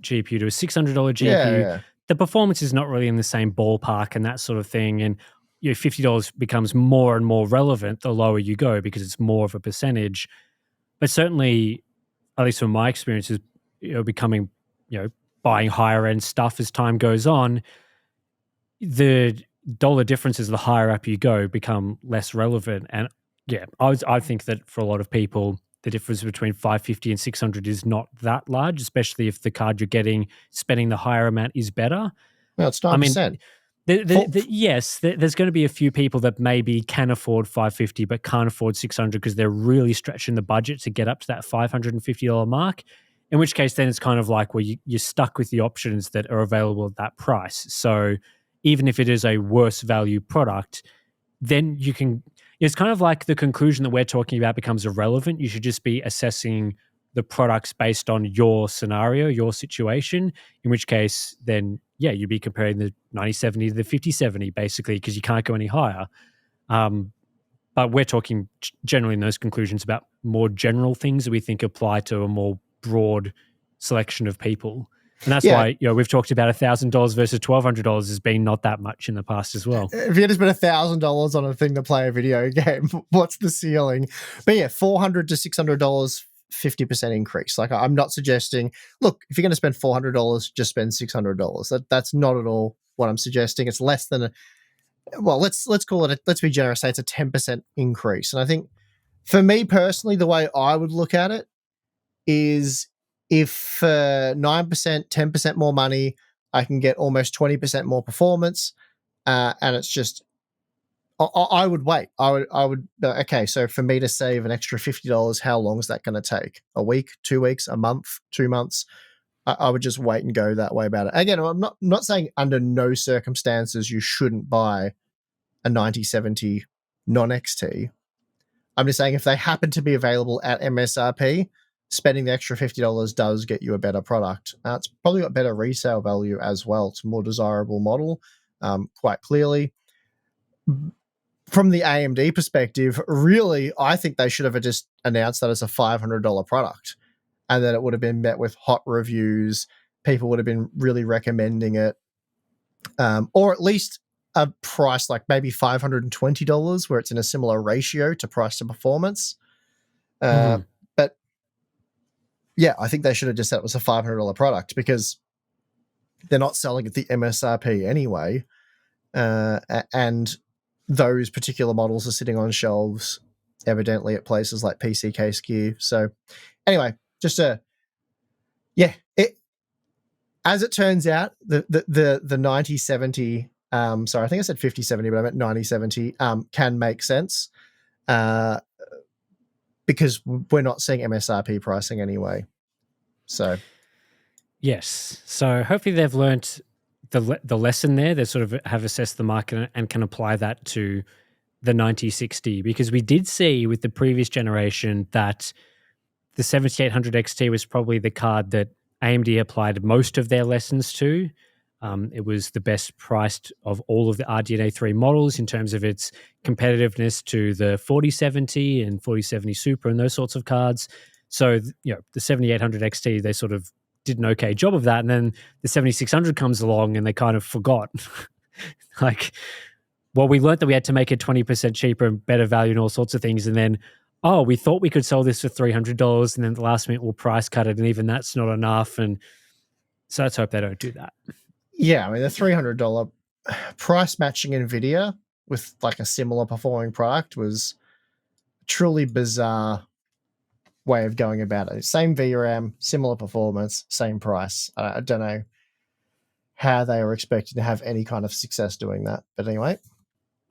GPU to a $600 GPU, the performance is not really in the same ballpark and that sort of thing. And $50 becomes more and more relevant the lower you go because it's more of a percentage. But certainly, at least from my experiences, becoming, buying higher end stuff as time goes on, the dollar differences the higher up you go become less relevant. And yeah, I think that for a lot of people, the difference between $550 and $600 is not that large, especially if the card you're getting, spending the higher amount is better. Well, it's 9%. I mean, yes, there's going to be a few people that maybe can afford $550 but can't afford $600 because they're really stretching the budget to get up to that $550 mark, in which case then it's kind of like, well, you're stuck with the options that are available at that price. So even if it is a worse value product, then you can, it's kind of like the conclusion that we're talking about becomes irrelevant. You should just be assessing the products based on your scenario, your situation, in which case then, yeah, you'd be comparing the 9070 to the 5070 basically, because you can't go any higher. But we're talking generally in those conclusions about more general things that we think apply to a more broad selection of people. And that's why, you know, we've talked about $1,000 versus $1,200 as being not that much in the past as well. If you had to spend $1,000 on a thing to play a video game, what's the ceiling? But yeah, $400 to $600, 50% increase. Like, I'm not suggesting, look, if you're going to spend $400, just spend $600. That's not at all what I'm suggesting. It's less than let's call it, let's be generous, say it's a 10% increase. And I think for me personally, the way I would look at it is, if 9%, 10% more money, I can get almost 20% more performance, and it's just, I would wait. I would. Okay, so for me to save an extra $50, how long is that going to take? A week, 2 weeks, a month, 2 months? I would just wait and go that way about it. Again, I'm not saying under no circumstances you shouldn't buy a 9070 non-XT. I'm just saying if they happen to be available at MSRP, spending the extra $50 does get you a better product. It's probably got better resale value as well. It's a more desirable model, quite clearly. From the AMD perspective, really, I think they should have just announced that as a $500 product, and then it would have been met with hot reviews. People would have been really recommending it, or at least a price like maybe $520, where it's in a similar ratio to price to performance. But yeah, I think they should have just said it was a $500 product, because they're not selling at the MSRP anyway. And those particular models are sitting on shelves, evidently, at places like PCK So anyway, just as it turns out, the 9070, sorry, I think I said 5070, but I meant 9070, can make sense. Because we're not seeing MSRP pricing anyway. So, yes. So hopefully they've learnt the lesson there. They sort of have assessed the market and can apply that to the 9060, because we did see with the previous generation that the 7800 XT was probably the card that AMD applied most of their lessons to. It was the best priced of all of the RDNA 3 models in terms of its competitiveness to the 4070 and 4070 Super and those sorts of cards. So, you know, the 7800 XT, they sort of did an okay job of that. And then the 7600 comes along and they kind of forgot. Like, well, we learned that we had to make it 20% cheaper and better value and all sorts of things. And then, oh, we thought we could sell this for $300, and then at the last minute we'll price cut it, and even that's not enough. And so let's hope they don't do that. Yeah, I mean, the $300 price matching NVIDIA with like a similar performing product was a truly bizarre way of going about it. Same VRAM, similar performance, same price. I don't know how they were expecting to have any kind of success doing that. But anyway.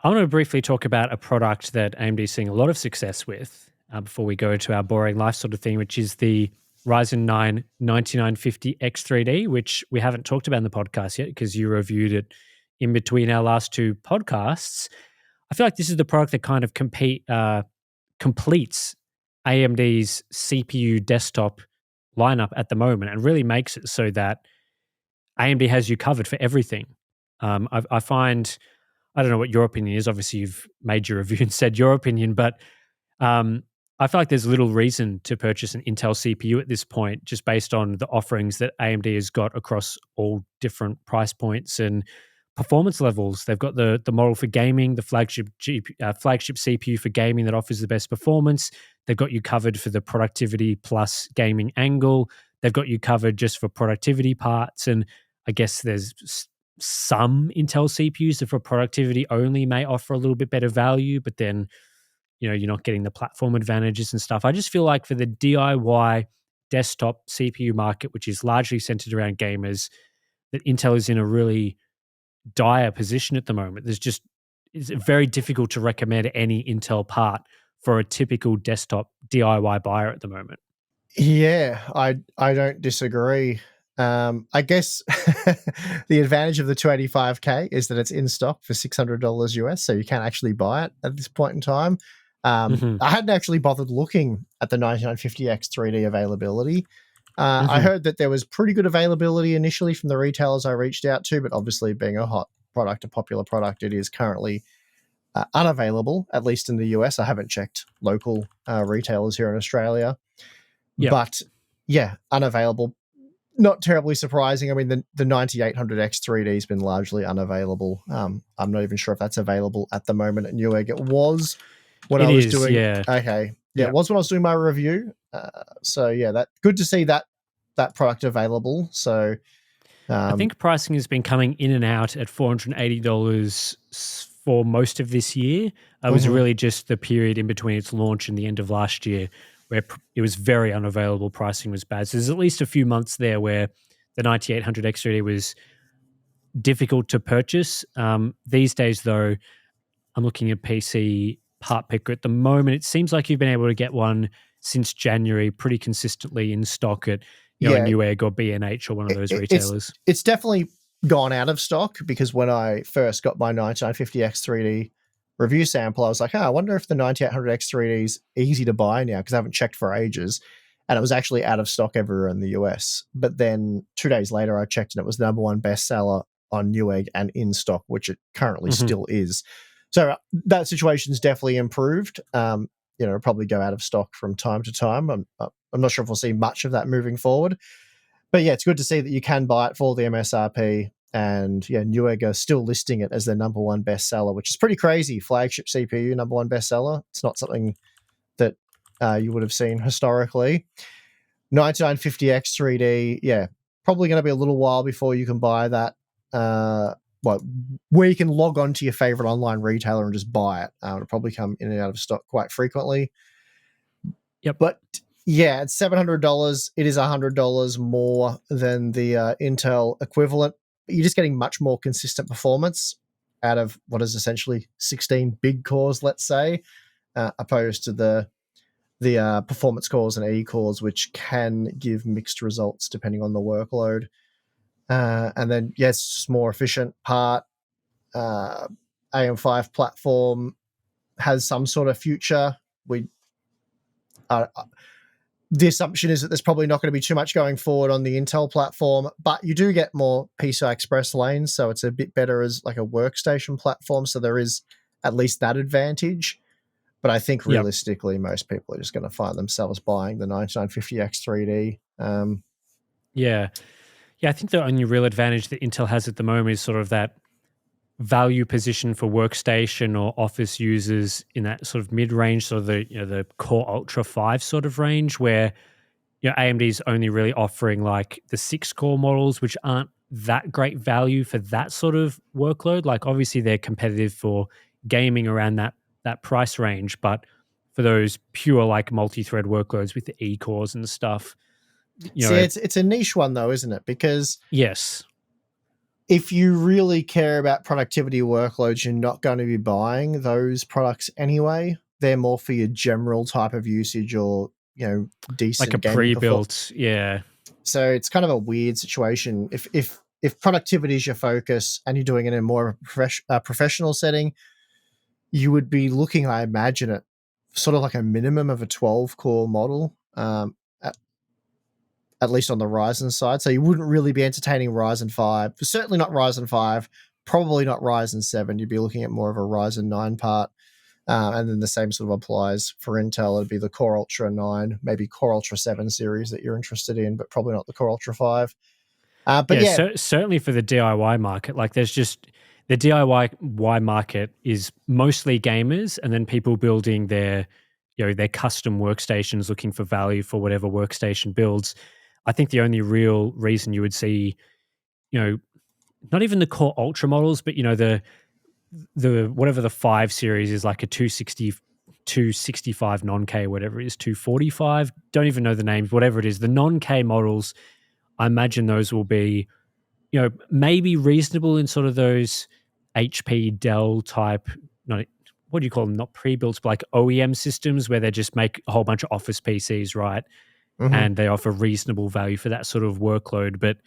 I want to briefly talk about a product that AMD is seeing a lot of success with before we go into our boring life sort of thing, which is the Ryzen 9 9950 X3D, which we haven't talked about in the podcast yet because you reviewed it in between our last two podcasts. I feel like this is the product that kind of completes AMD's CPU desktop lineup at the moment and really makes it so that AMD has you covered for everything. I find, I don't know what your opinion is. Obviously, you've made your review and said your opinion, but I feel like there's little reason to purchase an Intel CPU at this point, just based on the offerings that AMD has got across all different price points and performance levels. They've got the model for gaming, the flagship CPU for gaming that offers the best performance. They've got you covered for the productivity plus gaming angle. They've got you covered just for productivity parts. And I guess there's some Intel CPUs that for productivity only may offer a little bit better value, but then, you know, you're not getting the platform advantages and stuff. I just feel like for the DIY desktop CPU market, which is largely centered around gamers, that Intel is in a really dire position at the moment. It's very difficult to recommend any Intel part for a typical desktop DIY buyer at the moment. Yeah, I don't disagree. I guess the advantage of the 285K is that it's in stock for $600 US, so you can actually buy it at this point in time. I hadn't actually bothered looking at the 9950X 3D availability. I heard that there was pretty good availability initially from the retailers I reached out to, but obviously being a hot product, a popular product, it is currently unavailable, at least in the US. I haven't checked local retailers here in Australia, but yeah, unavailable. Not terribly surprising. I mean, the 9800X 3D has been largely unavailable. I'm not even sure if that's available at the moment at Newegg. It was when I was doing. Yeah. Okay. Yeah, it was when I was doing my review. So yeah, that good to see that product available. So I think pricing has been coming in and out at $480 for most of this year. It was really just the period in between its launch and the end of last year where it was very unavailable. Pricing was bad. So there's at least a few months there where the 9800X 3D was difficult to purchase. These days, though, I'm looking at PC Part Picker at the moment. It seems like you've been able to get one since January pretty consistently in stock at a Newegg or B&H or one of those retailers. It's definitely gone out of stock, because when I first got my 9950X 3D review sample, I was like, I wonder if the 9800X 3D is easy to buy now, because I haven't checked for ages. And it was actually out of stock everywhere in the US. But then 2 days later, I checked and it was the #1 bestseller on Newegg and in stock, which it currently still is. So that situation's definitely improved. It'll probably go out of stock from time to time. I'm not sure if we'll see much of that moving forward. But yeah, it's good to see that you can buy it for the MSRP. And yeah, Newegg are still listing it as their #1 bestseller, which is pretty crazy. Flagship CPU, #1 bestseller. It's not something that you would have seen historically. 9950X 3D, yeah, probably going to be a little while before you can buy that. Where you can log on to your favorite online retailer and just buy it. It'll probably come in and out of stock quite frequently. Yep. But yeah, it's $700. It is $100 more than the Intel equivalent. You're just getting much more consistent performance out of what is essentially 16 big cores, let's say, opposed to the performance cores and E cores, which can give mixed results depending on the workload. And then, yes, just more efficient part. AM5 platform has some sort of future. The assumption is that there's probably not going to be too much going forward on the Intel platform, but you do get more PCI Express lanes, so it's a bit better as like a workstation platform. So there is at least that advantage. But I think realistically, most people are just going to find themselves buying the 9950X 3D. Yeah, I think the only real advantage that Intel has at the moment is sort of that value position for workstation or office users in that sort of mid-range, sort of the Core Ultra 5 sort of range, where AMD's only really offering like the 6-core models, which aren't that great value for that sort of workload. Like obviously they're competitive for gaming around that price range, but for those pure like multi-thread workloads with the E cores and stuff, it's a niche one though, isn't it? Because yes, if you really care about productivity workloads, you're not going to be buying those products anyway. They're more for your general type of usage or, decent like a pre-built, yeah. So it's kind of a weird situation. If productivity is your focus and you're doing it in more of a professional setting, you would be looking, I imagine, at sort of like a minimum of a 12-core model, at least on the Ryzen side. So you wouldn't really be entertaining Ryzen 5. Certainly not Ryzen 5, probably not Ryzen 7. You'd be looking at more of a Ryzen 9 part. And then the same sort of applies for Intel. It'd be the Core Ultra 9, maybe Core Ultra 7 series that you're interested in, but probably not the Core Ultra 5. Certainly for the DIY market, like there's just the DIY market is mostly gamers and then people building their custom workstations looking for value for whatever workstation builds. I think the only real reason you would see, not even the Core Ultra models, but the whatever the 5 series is, like a 265 non-K, whatever it is, 245, don't even know the names, whatever it is, the non-K models, I imagine those will be, maybe reasonable in sort of those HP, Dell type, what do you call them? Not pre-built, but like OEM systems where they just make a whole bunch of Office PCs, right? and they offer reasonable value for that sort of workload. But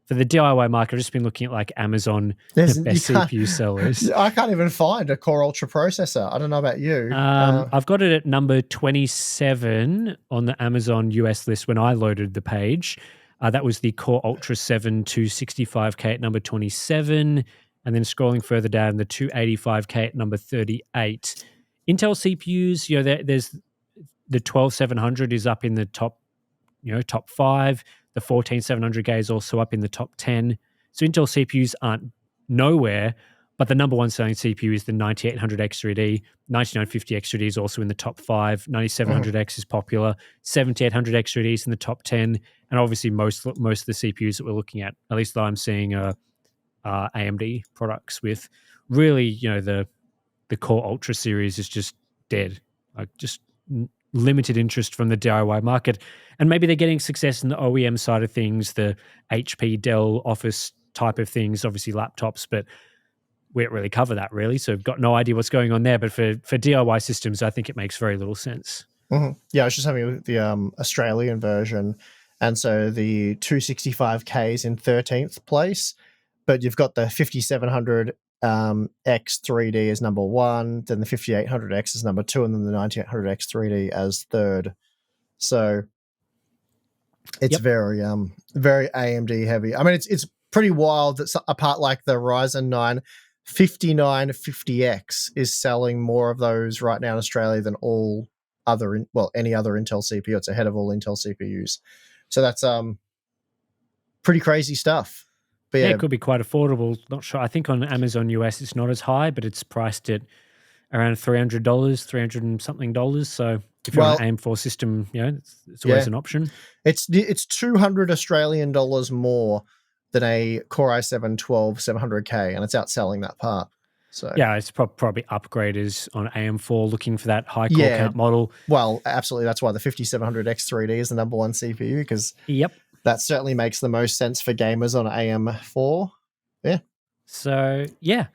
for the DIY market, I've just been looking at like Amazon, the best CPU sellers. I can't even find a Core Ultra processor. I don't know about you. I've got it at number 27 on the Amazon US list when I loaded the page. That was the Core Ultra 7 265K at number 27. And then scrolling further down, the 285K at number 38. Intel CPUs, there's the 12700 is up in the top, top 5. The 14700K is also up in the top 10. So Intel CPUs aren't nowhere, but the number one selling CPU is the 9800X3D. 9950X3D is also in the top 5. 9700X is popular. 7800X3D is in the top 10. And obviously most of the CPUs that we're looking at least that I'm seeing, are AMD products with really, the Core Ultra series is just dead. Like just limited interest from the DIY market. And maybe they're getting success in the OEM side of things, the HP, Dell, Office type of things, obviously laptops, but we don't really cover that really. So I've got no idea what's going on there. But for DIY systems, I think it makes very little sense. Yeah, I was just having the Australian version. And so the 265K is in 13th place, but you've got the 5700 X3D as number 1, then the 5800X is number 2, and then the 9800X 3D as 3rd. So it's very AMD heavy. I mean, it's pretty wild that a part like the Ryzen 9 5950X is selling more of those right now in Australia than any other Intel CPU. It's ahead of all Intel CPUs. So that's pretty crazy stuff. But yeah, it could be quite affordable. Not sure. I think on Amazon US it's not as high, but it's priced at around $300, $300 and something. So if you're on an AM4 system, it's always an option. It's 200 Australian dollars more than a Core i7 12700K, and it's outselling that part. So yeah, it's probably upgraders on AM4 looking for that high core count model. Well, absolutely. That's why the 5700X 3D is the number one CPU, because that certainly makes the most sense for gamers on AM4. Yeah. So yeah,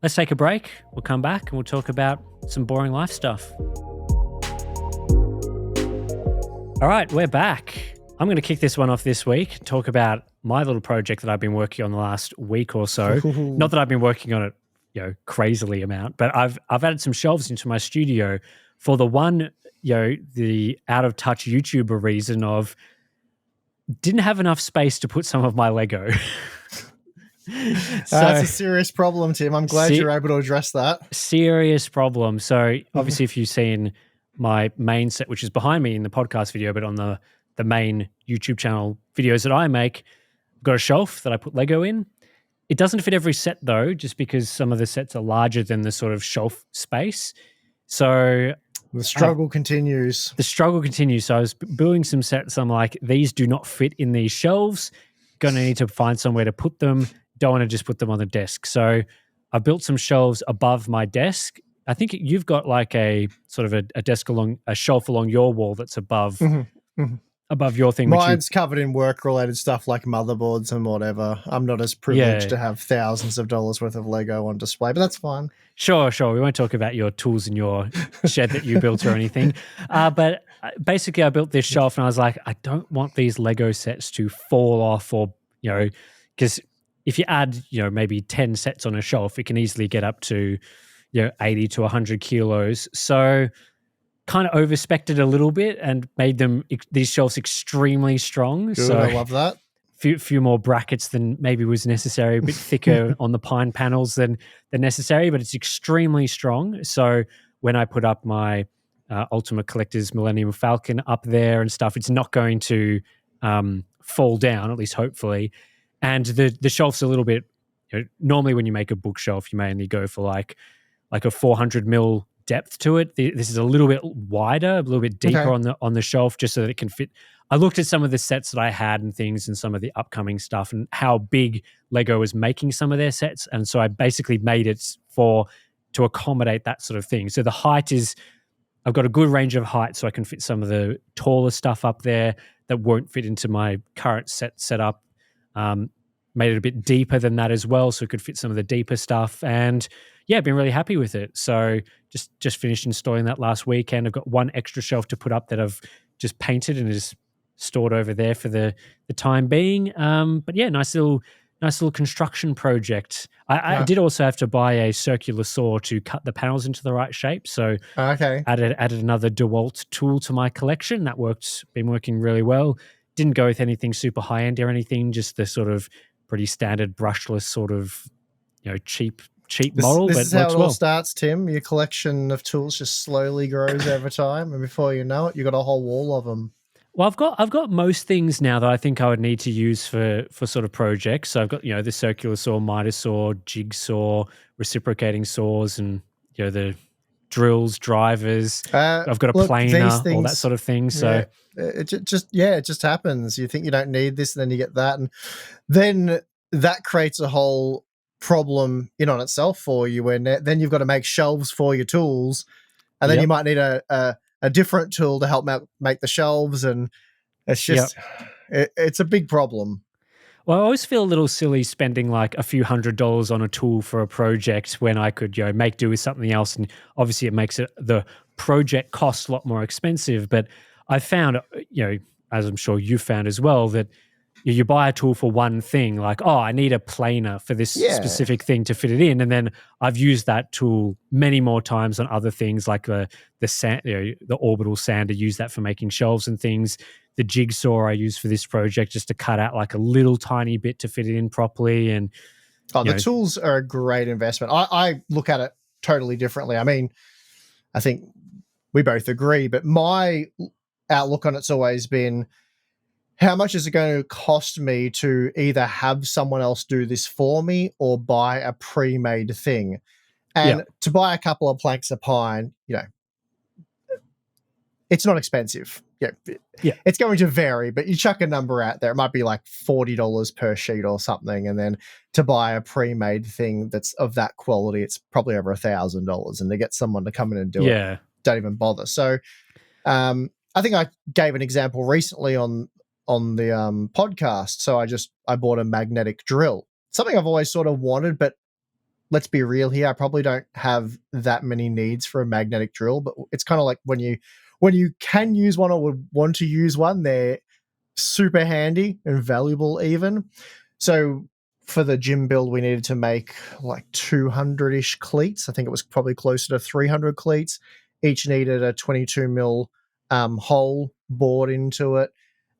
let's take a break. We'll come back and we'll talk about some boring life stuff. All right, we're back. I'm going to kick this one off this week, talk about my little project that I've been working on the last week or so. Not that I've been working on it, crazily amount, but I've added some shelves into my studio for the one, the out of touch YouTuber reason of didn't have enough space to put some of my Lego. That's a serious problem, Tim. I'm glad you're able to address that. Serious problem. So obviously if you've seen my main set, which is behind me in the podcast video, but on the main YouTube channel videos that I make, I've got a shelf that I put Lego in. It doesn't fit every set though, just because some of the sets are larger than the sort of shelf space. So the struggle continues. The struggle continues. So I was building some sets. I'm like, these do not fit in these shelves. Going to need to find somewhere to put them. Don't want to just put them on the desk. So I built some shelves above my desk. I think you've got like a sort of a shelf along your wall that's above above your thing. Mine's covered in work-related stuff like motherboards and whatever. I'm not as privileged to have thousands of dollars worth of Lego on display, but that's fine. Sure. We won't talk about your tools in your shed that you built or anything. But basically I built this shelf and I was like, I don't want these Lego sets to fall off or, because if you add, maybe 10 sets on a shelf, it can easily get up to, 80 to 100 kilos. So kind of overspec'd a little bit and made these shelves extremely strong. Good, so I love that. Few more brackets than maybe was necessary, a bit thicker on the pine panels than necessary, but it's extremely strong. So when I put up my Ultimate Collector's Millennium Falcon up there and stuff, it's not going to fall down, at least hopefully. And the shelf's a little bit, normally when you make a bookshelf, you may only go for like a 400 mil depth to it. This is a little bit wider, a little bit deeper on the shelf, just so that it can fit. I looked at some of the sets that I had and things and some of the upcoming stuff and how big Lego was making some of their sets. And so I basically made it to accommodate that sort of thing. So the height is, I've got a good range of height so I can fit some of the taller stuff up there that won't fit into my current setup. Made it a bit deeper than that as well, so it could fit some of the deeper stuff. And yeah, I've been really happy with it. So just finished installing that last weekend. I've got one extra shelf to put up that I've just painted and is stored over there for the time being. But yeah, nice little construction project. I Yeah. did also have to buy a circular saw to cut the panels into the right shape. So Okay. added another DeWalt tool to my collection. That been working really well. Didn't go with anything super high end or anything, just the sort of pretty standard brushless sort of, cheap model, This but is how works it all well. starts, Tim. Your collection of tools just slowly grows over time, and before you know it, you got a whole wall of them. Well, I've got most things now that I think I would need to use for sort of projects. So I've got the circular saw, miter saw, jigsaw, reciprocating saws, and the drills, drivers. I've got a Look, these planer, all that things, sort of thing. So yeah, it just happens. You think you don't need this, and then you get that, and then that creates a whole problem in on itself for you. When then you've got to make shelves for your tools, and then you yep, might need a different tool to help make the shelves, and it's yep. just it's a big problem. Well, I always feel a little silly spending like a few $100s on a tool for a project when I could, make do with something else. And obviously, it makes the project cost a lot more expensive. But I found, as I'm sure you found as well, that you buy a tool for one thing, like, oh, I need a planer for this Yeah. specific thing to fit it in, and then I've used that tool many more times on other things, like the sand, the orbital sander. Use that for making shelves and things. The jigsaw I use for this project just to cut out like a little tiny bit to fit it in properly, and Oh, you the know, tools are a great investment. I look at it totally differently. I mean, I think we both agree, but my outlook on it's always been, how much is it going to cost me to either have someone else do this for me or buy a pre-made thing? yeah, And to buy a couple of planks of pine, it's not expensive. Yeah, yeah, it's going to vary, but you chuck a number out there. It might be like $40 per sheet or something, and then to buy a pre-made thing that's of that quality, it's probably over $1,000. And to get someone to come in and do it, yeah, don't even bother. So, I think I gave an example recently on the podcast. So I bought a magnetic drill, something I've always sort of wanted, but let's be real here. I probably don't have that many needs for a magnetic drill, but it's kind of like when you can use one or would want to use one, they're super handy and valuable even. So for the gym build, we needed to make like 200-ish cleats. I think it was probably closer to 300 cleats. Each needed a 22 mil hole bored into it.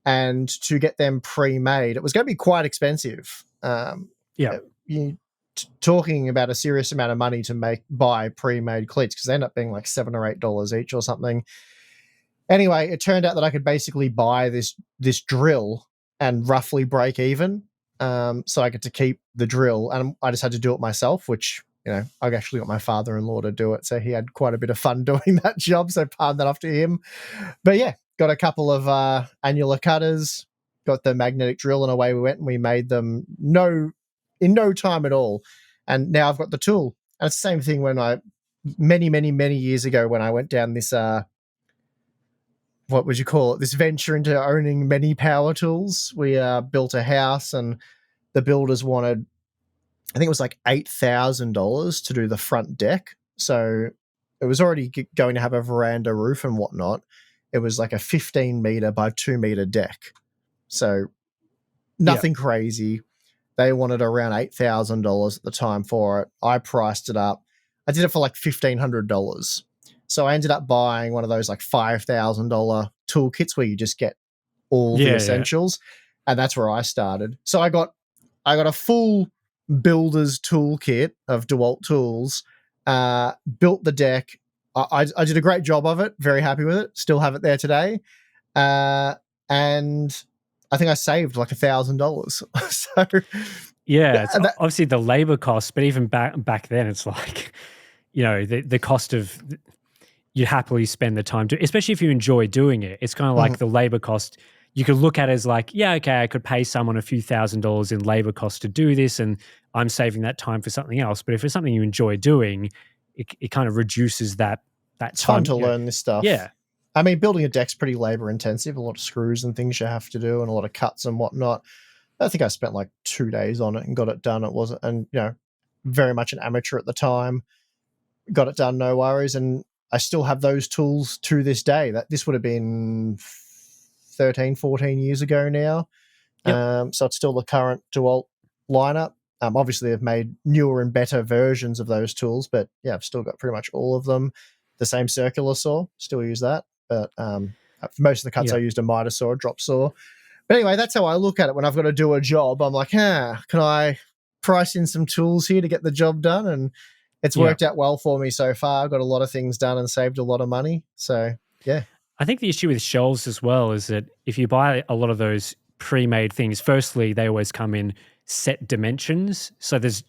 And to get them pre-made, it was going to be quite expensive. yeah, You talking about a serious amount of money to buy pre-made cleats, because they end up being like $7 or $8 each or something. Anyway, it turned out that I could basically buy this drill and roughly break even. So I get to keep the drill, and I just had to do it myself, which I actually got my father-in-law to do it, so he had quite a bit of fun doing that job. So palm that off to him. But yeah, got a couple of annular cutters, got the magnetic drill, and away we went, and we made them in no time at all. And now I've got the tool. And it's the same thing when many years ago, when I went down this what would you call it? This venture into owning many power tools. We built a house, and the builders wanted, I think it was like $8,000 to do the front deck. So it was already going to have a veranda roof and whatnot. It was like a 15-meter by 2-meter deck. So yeah, nothing crazy. They wanted around $8,000 at the time for it. I priced it up. I did it for like $1,500. So I ended up buying one of those like $5,000 toolkits where you just get all the yeah. essentials, and that's where I started. So I got a full builder's toolkit of DeWalt tools. Built the deck. I did a great job of it. Very happy with it. Still have it there today. And I think I saved like $1,000. So Yeah, it's that, obviously the labor cost, but even back then, it's like, the cost of you happily spend the time to, especially if you enjoy doing it. It's kind of like mhm, the labor cost. You could look at it as like, yeah, okay, I could pay someone a few $1,000s in labor cost to do this, and I'm saving that time for something else. But if it's something you enjoy doing, it kind of reduces that it's fun time. to learn this stuff. Yeah, I mean, building a deck's pretty labor intensive. A lot of screws and things you have to do, and a lot of cuts and whatnot. I think I spent like 2 days on it and got it done. It wasn't, and very much an amateur at the time. Got it done, no worries, and I still have those tools to this day. That this would have been 13, 14 years ago now. Yep. So it's still the current DeWalt lineup. Obviously, they've made newer and better versions of those tools, but yeah, I've still got pretty much all of them. The same circular saw, still use that. But for most of the cuts, I Yep. used a miter saw, a drop saw. But anyway, that's how I look at it when I've got to do a job. I'm like, can I price in some tools here to get the job done? And it's Yep. worked out well for me so far. I've got a lot of things done and saved a lot of money. So, yeah. I think the issue with shelves as well is that if you buy a lot of those pre-made things, firstly, they always come in set dimensions. So there's,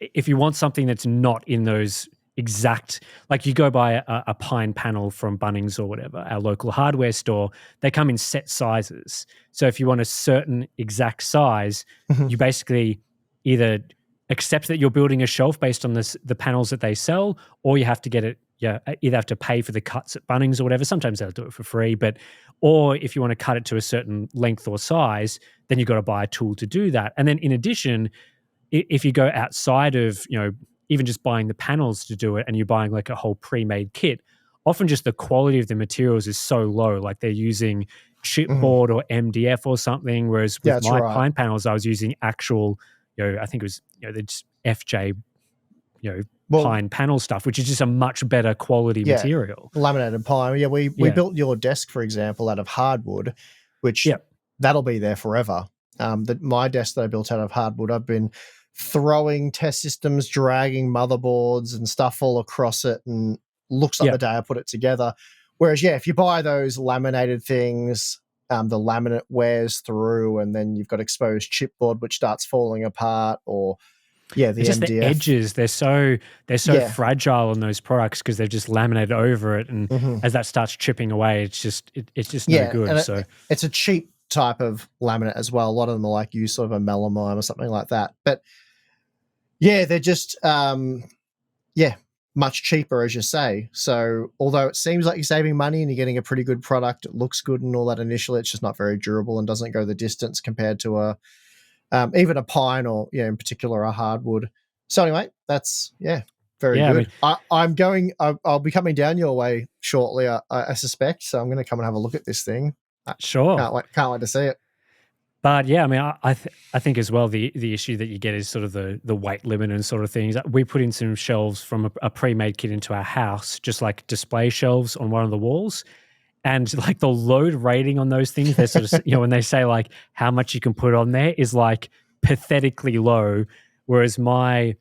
if you want something that's not in those exact, like you go buy a pine panel from Bunnings or whatever, our local hardware store, they come in set sizes. So if you want a certain exact size, Mhm. you basically either accept that you're building a shelf based on the panels that they sell, or you have to get it. Yeah, either have to pay for the cuts at Bunnings or whatever. Sometimes they'll do it for free, or if you want to cut it to a certain length or size, then you've got to buy a tool to do that. And then in addition, if you go outside of, even just buying the panels to do it and you're buying like a whole pre-made kit, often just the quality of the materials is so low. Like they're using Mhm. chipboard or MDF or something. Whereas Yeah, with that's my right. pine panels, I was using actual, I think it was, the FJ, Well, pine panel stuff, which is just a much better quality yeah, material. laminated pine. Yeah, we Yeah. built your desk, for example, out of hardwood, which Yep. that'll be there forever. My desk that I built out of hardwood, I've been throwing test systems, dragging motherboards and stuff all across it, and looks like the Yep. day I put it together. Whereas, yeah, if you buy those laminated things, the laminate wears through, and then you've got exposed chipboard which starts falling apart, or yeah, the It's just the MDF. edges. They're so Yeah. fragile on those products because they've just laminated over it, and Mhm. as that starts chipping away, it's just no Yeah, and good. So it's a cheap type of laminate as well. A lot of them are like use sort of a melamine or something like that. But yeah, they're just yeah, much cheaper as you say. So although it seems like you're saving money and you're getting a pretty good product, it looks good and all that initially, it's just not very durable and doesn't go the distance compared to a even a pine or in particular a hardwood. So anyway, that's very yeah, I mean, good. I'll be coming down your way shortly. I suspect. So I'm going to come and have a look at this thing. I sure. can't wait to see it. But yeah, I mean, I think as well the issue that you get is sort of the weight limit and sort of things. We put in some shelves from a pre-made kit into our house, just like display shelves on one of the walls. And like the load rating on those things, they're sort of, when they say like how much you can put on there is like pathetically low. Whereas my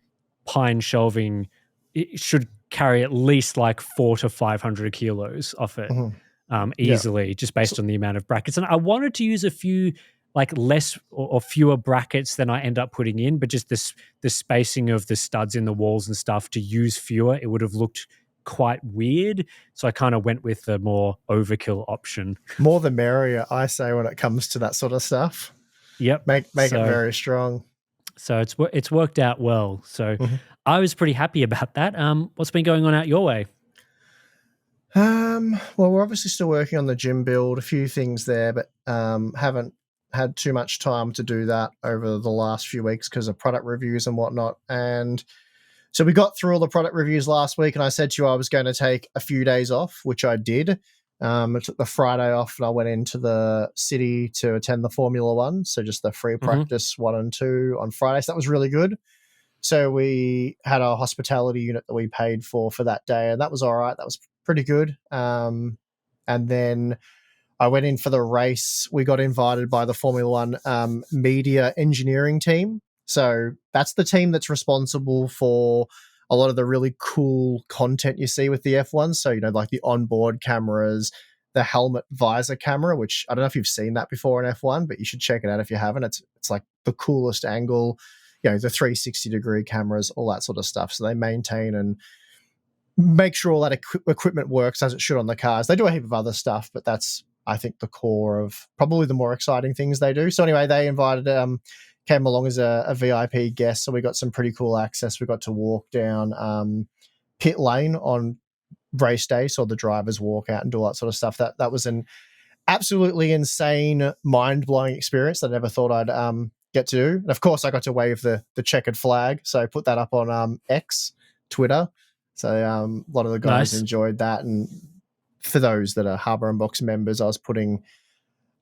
pine shelving, it should carry at least like 400 to 500 kilos off it Mhm. Yeah. easily, just So, based on the amount of brackets. And I wanted to use a few like less or fewer brackets than I end up putting in, but just the spacing of the studs in the walls and stuff to use fewer, it would have looked quite weird. So I kind of went with the more overkill option. more the merrier, I say, when it comes to that sort of stuff. Yep. Make it So very strong. it's worked out well. So Mhm. I was pretty happy about that. What's been going on out your way? Well, we're obviously still working on the gym build, a few things there, but haven't had too much time to do that over the last few weeks because of product reviews and whatnot. And so we got through all the product reviews last week, and I said to you I was going to take a few days off, which I did. I took the Friday off and I went into the city to attend the Formula One. So just the free Hmm. practice 1 and 2 on Friday. So that was really good. So we had a hospitality unit that we paid for that day, and that was all right. That was pretty good. And then I went in for the race. We got invited by the Formula One media engineering team. So that's the team that's responsible for a lot of the really cool content you see with the F1. So, like the onboard cameras, the helmet visor camera, which I don't know if you've seen that before in F1, but you should check it out if you haven't. It's like the coolest angle, the 360-degree cameras, all that sort of stuff. So they maintain and make sure all that equipment works as it should on the cars. They do a heap of other stuff, but that's, I think, the core of probably the more exciting things they do. So anyway, they invited, came along as a VIP guest. So we got some pretty cool access. We got to walk down pit lane on race day. So the drivers walk out and do all that sort of stuff. That was an absolutely insane, mind-blowing experience that I never thought I'd get to do. And of course, I got to wave the checkered flag. So I put that up on X, Twitter. So a lot of the guys Nice. enjoyed that. And for those that are Harbour and Box members, I was putting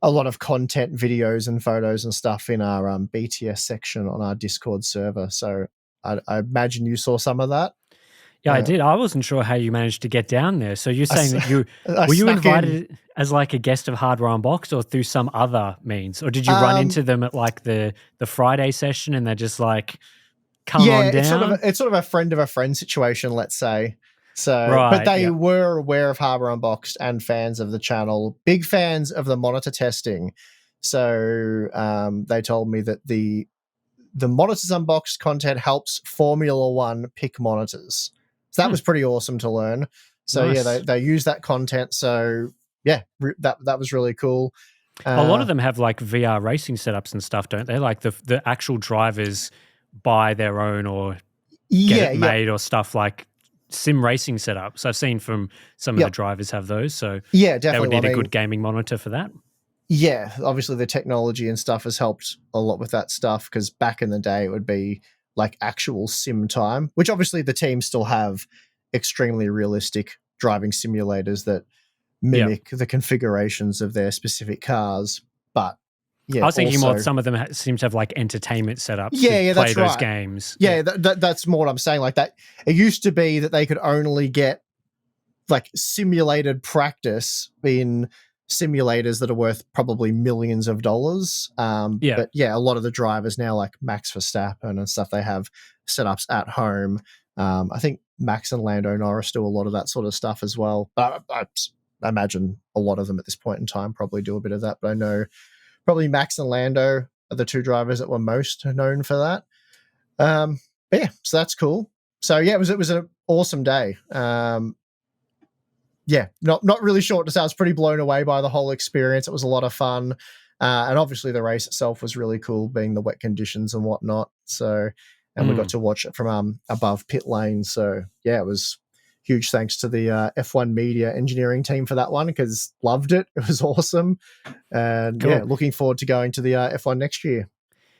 a lot of content, videos, and photos and stuff in our BTS section on our Discord server. So I imagine you saw some of that. Yeah, I did. I wasn't sure how you managed to get down there. So you're saying that I were you snuck in. invited as like a guest of Hardware Unboxed or through some other means? Or did you run into them at like the Friday session and they're just like, come Yeah, on down? it's sort of a friend of a friend situation, let's say. So, but Right. they Yeah. were aware of Hardware Unboxed and fans of the channel, big fans of the monitor testing. So they told me that the Monitors Unboxed content helps Formula One pick monitors. So that was pretty awesome to learn. So Nice. yeah, they use that content. So yeah, that was really cool. A lot of them have like VR racing setups and stuff, don't they? Like the actual drivers buy their own or get it made or stuff like sim racing setups. I've seen from some of the drivers have those. So yeah, they would definitely. need a good gaming monitor for that. Yeah, obviously the technology and stuff has helped a lot with that stuff because back in the day it would be like actual sim time, which obviously the team still have extremely realistic driving simulators that mimic the configurations of their specific cars. But yeah, I was thinking more some of them seem to have like entertainment setups to play that's those right. games. Yeah, that's more what I'm saying. Like that, it used to be that they could only get like simulated practice in simulators that are worth probably millions of dollars. But yeah, a lot of the drivers now, like Max Verstappen and stuff, they have setups at home. I think Max and Lando Norris do a lot of that sort of stuff as well. I imagine a lot of them at this point in time probably do a bit of that. But I know probably Max and Lando are the two drivers that were most known for that. But yeah, so that's cool. So yeah, it was an awesome day. Yeah, not really short to say. I was pretty blown away by the whole experience. It was a lot of fun. And obviously the race itself was really cool, being the wet conditions and whatnot. So, and we got to watch it from above pit lane. So yeah, it was huge thanks to the F1 media engineering team for that one, because loved it. It was awesome. And yeah, looking forward to going to the F1 next year.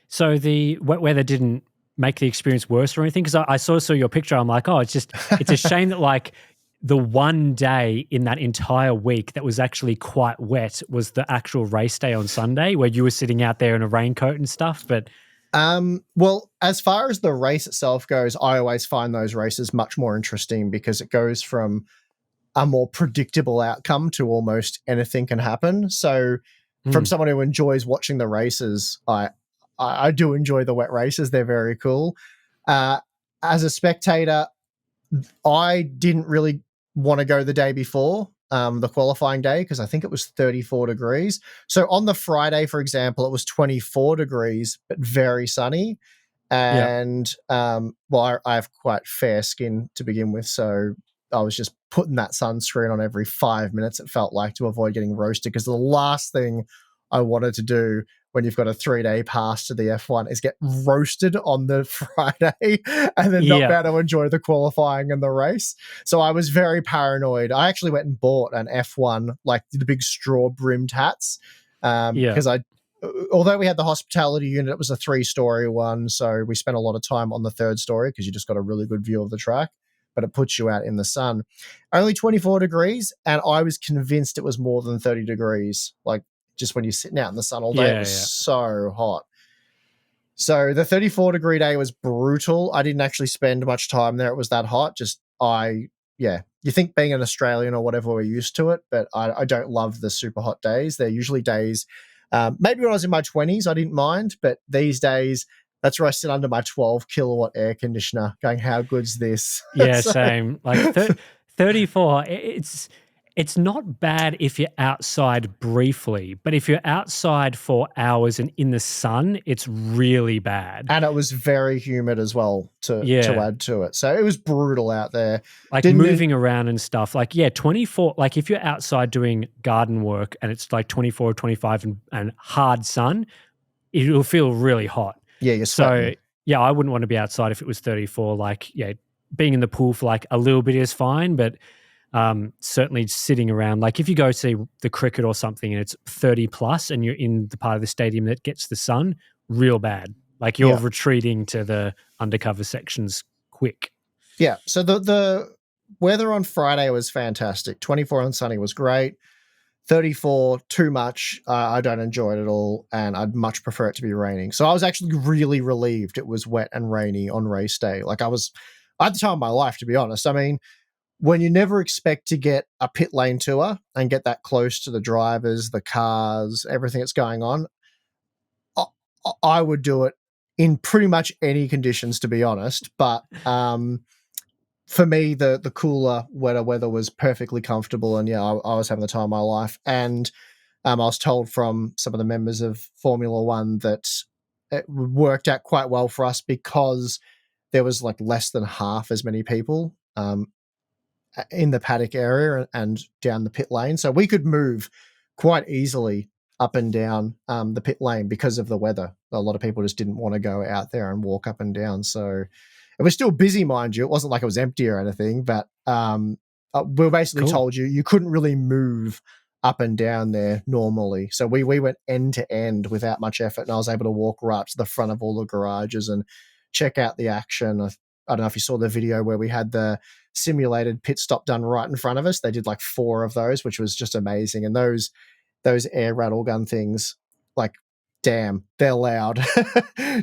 So the wet weather didn't make the experience worse or anything? Because I saw your picture. I'm like, oh, it's a shame that like the one day in that entire week that was actually quite wet was the actual race day on Sunday, where you were sitting out there in a raincoat and stuff. But well, as far as the race itself goes, I always find those races much more interesting because it goes from a more predictable outcome to almost anything can happen. So from someone who enjoys watching the races, I do enjoy the wet races. They're very cool. As a spectator, I didn't really want to go the day before, the qualifying day, because I think it was 34 degrees. So on the Friday, for example, it was 24 degrees, but very sunny. And well, I have quite fair skin to begin with, so I was just putting that sunscreen on every 5 minutes, it felt like, to avoid getting roasted, because the last thing I wanted to do when you've got a 3-day pass to the F1 is get roasted on the Friday and then not be able to enjoy the qualifying and the race. So I was very paranoid. I actually went and bought an F1, like the big straw brimmed hats, because although we had the hospitality unit, it was a 3-story one. So we spent a lot of time on the 3rd story because you just got a really good view of the track, but it puts you out in the sun. Only 24 degrees. And I was convinced it was more than 30 degrees. Like, just when you're sitting out in the sun all day, it was so hot. So the 34-degree day was brutal. I didn't actually spend much time there. It was that hot. You think being an Australian or whatever, we're used to it, but I don't love the super hot days. They're usually days, maybe when I was in my 20s, I didn't mind, but these days, that's where I sit under my 12 kilowatt air conditioner going, how good's this? Yeah, same. Like 34, it's not bad if you're outside briefly, but if you're outside for hours and in the sun, it's really bad. And it was very humid as well to add to it. So it was brutal out there. Like moving around and stuff. Like, 24, like if you're outside doing garden work and it's like 24 or 25 and hard sun, it'll feel really hot. Yeah, you're sweating. So, yeah, I wouldn't want to be outside if it was 34. Like, being in the pool for like a little bit is fine, but certainly sitting around, like if you go see the cricket or something and it's 30 plus and you're in the part of the stadium that gets the sun, real bad. Like you're retreating to the undercover sections quick. Yeah. So the weather on Friday was fantastic. 24 and sunny was great. 34, too much. I don't enjoy it at all, and I'd much prefer it to be raining. So I was actually really relieved it was wet and rainy on race day. Like I had the time of my life, to be honest. I mean, when you never expect to get a pit lane tour and get that close to the drivers, the cars, everything that's going on, I would do it in pretty much any conditions, to be honest. But for me, the cooler, wetter weather was perfectly comfortable, and yeah, I was having the time of my life. And I was told from some of the members of Formula One that it worked out quite well for us because there was like less than half as many people in the paddock area and down the pit lane, so we could move quite easily up and down the pit lane because of the weather. A lot of people just didn't want to go out there and walk up and down, so it was still busy, mind you. It wasn't like it was empty or anything, but we were basically told you couldn't really move up and down there normally. So we went end to end without much effort, and I was able to walk right to the front of all the garages and check out the action. I don't know if you saw the video where we had the simulated pit stop done right in front of us. They did like 4 of those, which was just amazing. And those air rattle gun things, like, damn, they're loud.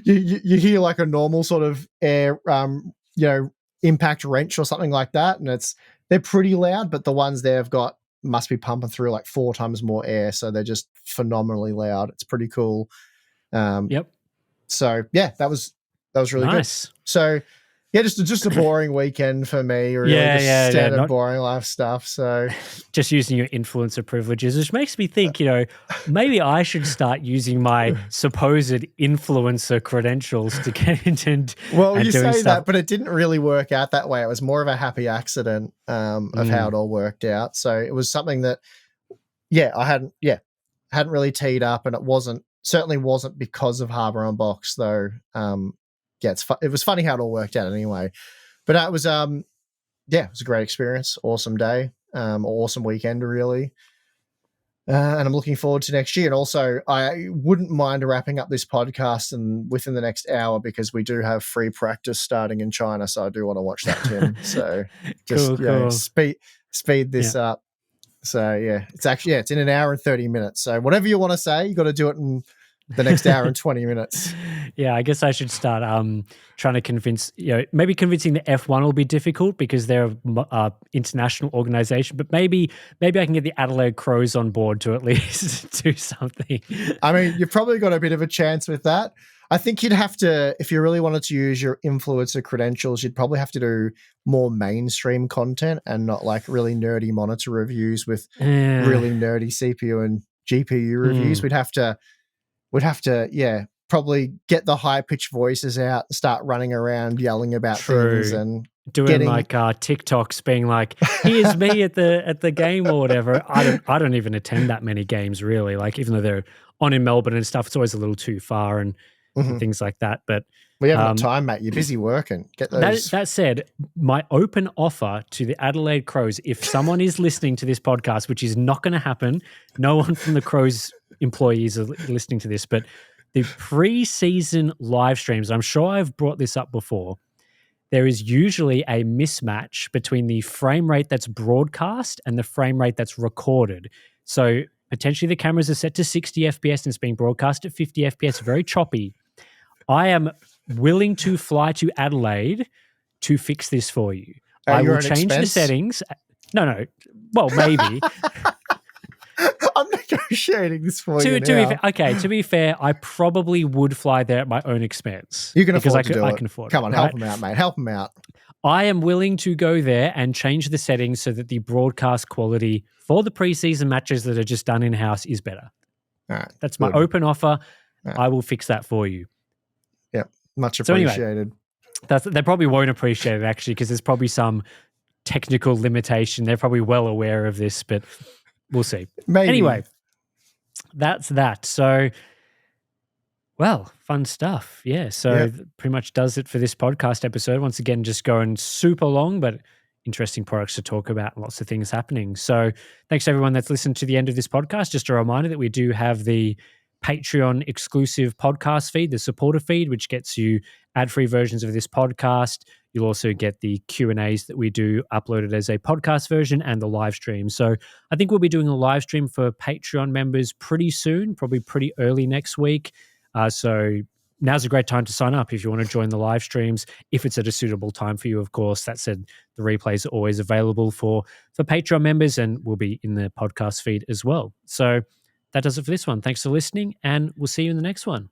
you hear like a normal sort of air, impact wrench or something like that, and they're pretty loud. But the ones they've got must be pumping through like 4 times more air, so they're just phenomenally loud. It's pretty cool. Yep. So yeah, that was really nice. Good. So yeah, just a boring weekend for me. Really, standard boring life stuff. So just using your influencer privileges, which makes me think, maybe I should start using my supposed influencer credentials to get into. Well, you say that, but it didn't really work out that way. It was more of a happy accident of how it all worked out. So it was something that, I hadn't really teed up, and it certainly wasn't because of Harbour on Box though. It was funny how it all worked out anyway. But it was it was a great experience, awesome day, awesome weekend really. And I'm looking forward to next year. And also, I wouldn't mind wrapping up this podcast and within the next hour, because we do have free practice starting in China, so I do want to watch that, Tim. So just cool. speed this up. So yeah, it's in an hour and 30 minutes. So whatever you want to say, you got to do it in the next hour and 20 minutes. Yeah, I guess I should start trying to convince, maybe convincing the F1 will be difficult because they're an international organization, but maybe I can get the Adelaide Crows on board to at least do something. I mean, you've probably got a bit of a chance with that. I think you'd have to, if you really wanted to use your influencer credentials, you'd probably have to do more mainstream content and not like really nerdy monitor reviews with really nerdy CPU and GPU reviews. We'd have to, probably get the high-pitched voices out and start running around yelling about things and doing like TikToks, being like, "Here's me at the game" or whatever. I don't even attend that many games really. Like, even though they're on in Melbourne and stuff, it's always a little too far and things like that. But we haven't got time, mate. You're busy working. Get those. That said, my open offer to the Adelaide Crows, if someone is listening to this podcast, which is not going to happen, no one from the Crows employees are listening to this, but the pre-season live streams, I'm sure I've brought this up before, there is usually a mismatch between the frame rate that's broadcast and the frame rate that's recorded. So potentially the cameras are set to 60 FPS and it's being broadcast at 50 FPS, very choppy. I am willing to fly to Adelaide to fix this for you. I will change the settings. No. Well, maybe. I'm negotiating this for you now. To be fair, I probably would fly there at my own expense. You can afford to do it. I can afford it. Come on, help them out, mate. Help them out. I am willing to go there and change the settings so that the broadcast quality for the preseason matches that are just done in-house is better. All right. That's my open offer. Right. I will fix that for you. Yeah, much appreciated. So anyway, they probably won't appreciate it, actually, because there's probably some technical limitation. They're probably well aware of this, but we'll see. Maybe. Anyway, that's that. So, well, fun stuff. Yeah. So pretty much does it for this podcast episode. Once again, just going super long, but interesting products to talk about, lots of things happening. So thanks to everyone that's listened to the end of this podcast. Just a reminder that we do have the Patreon exclusive podcast feed, the supporter feed, which gets you ad-free versions of this podcast. You'll also get the Q&As that we do uploaded as a podcast version and the live stream. So I think we'll be doing a live stream for Patreon members pretty soon, probably pretty early next week. So now's a great time to sign up if you want to join the live streams, if it's at a suitable time for you, of course. That said, the replays are always available for Patreon members and will be in the podcast feed as well. So that does it for this one. Thanks for listening, and we'll see you in the next one.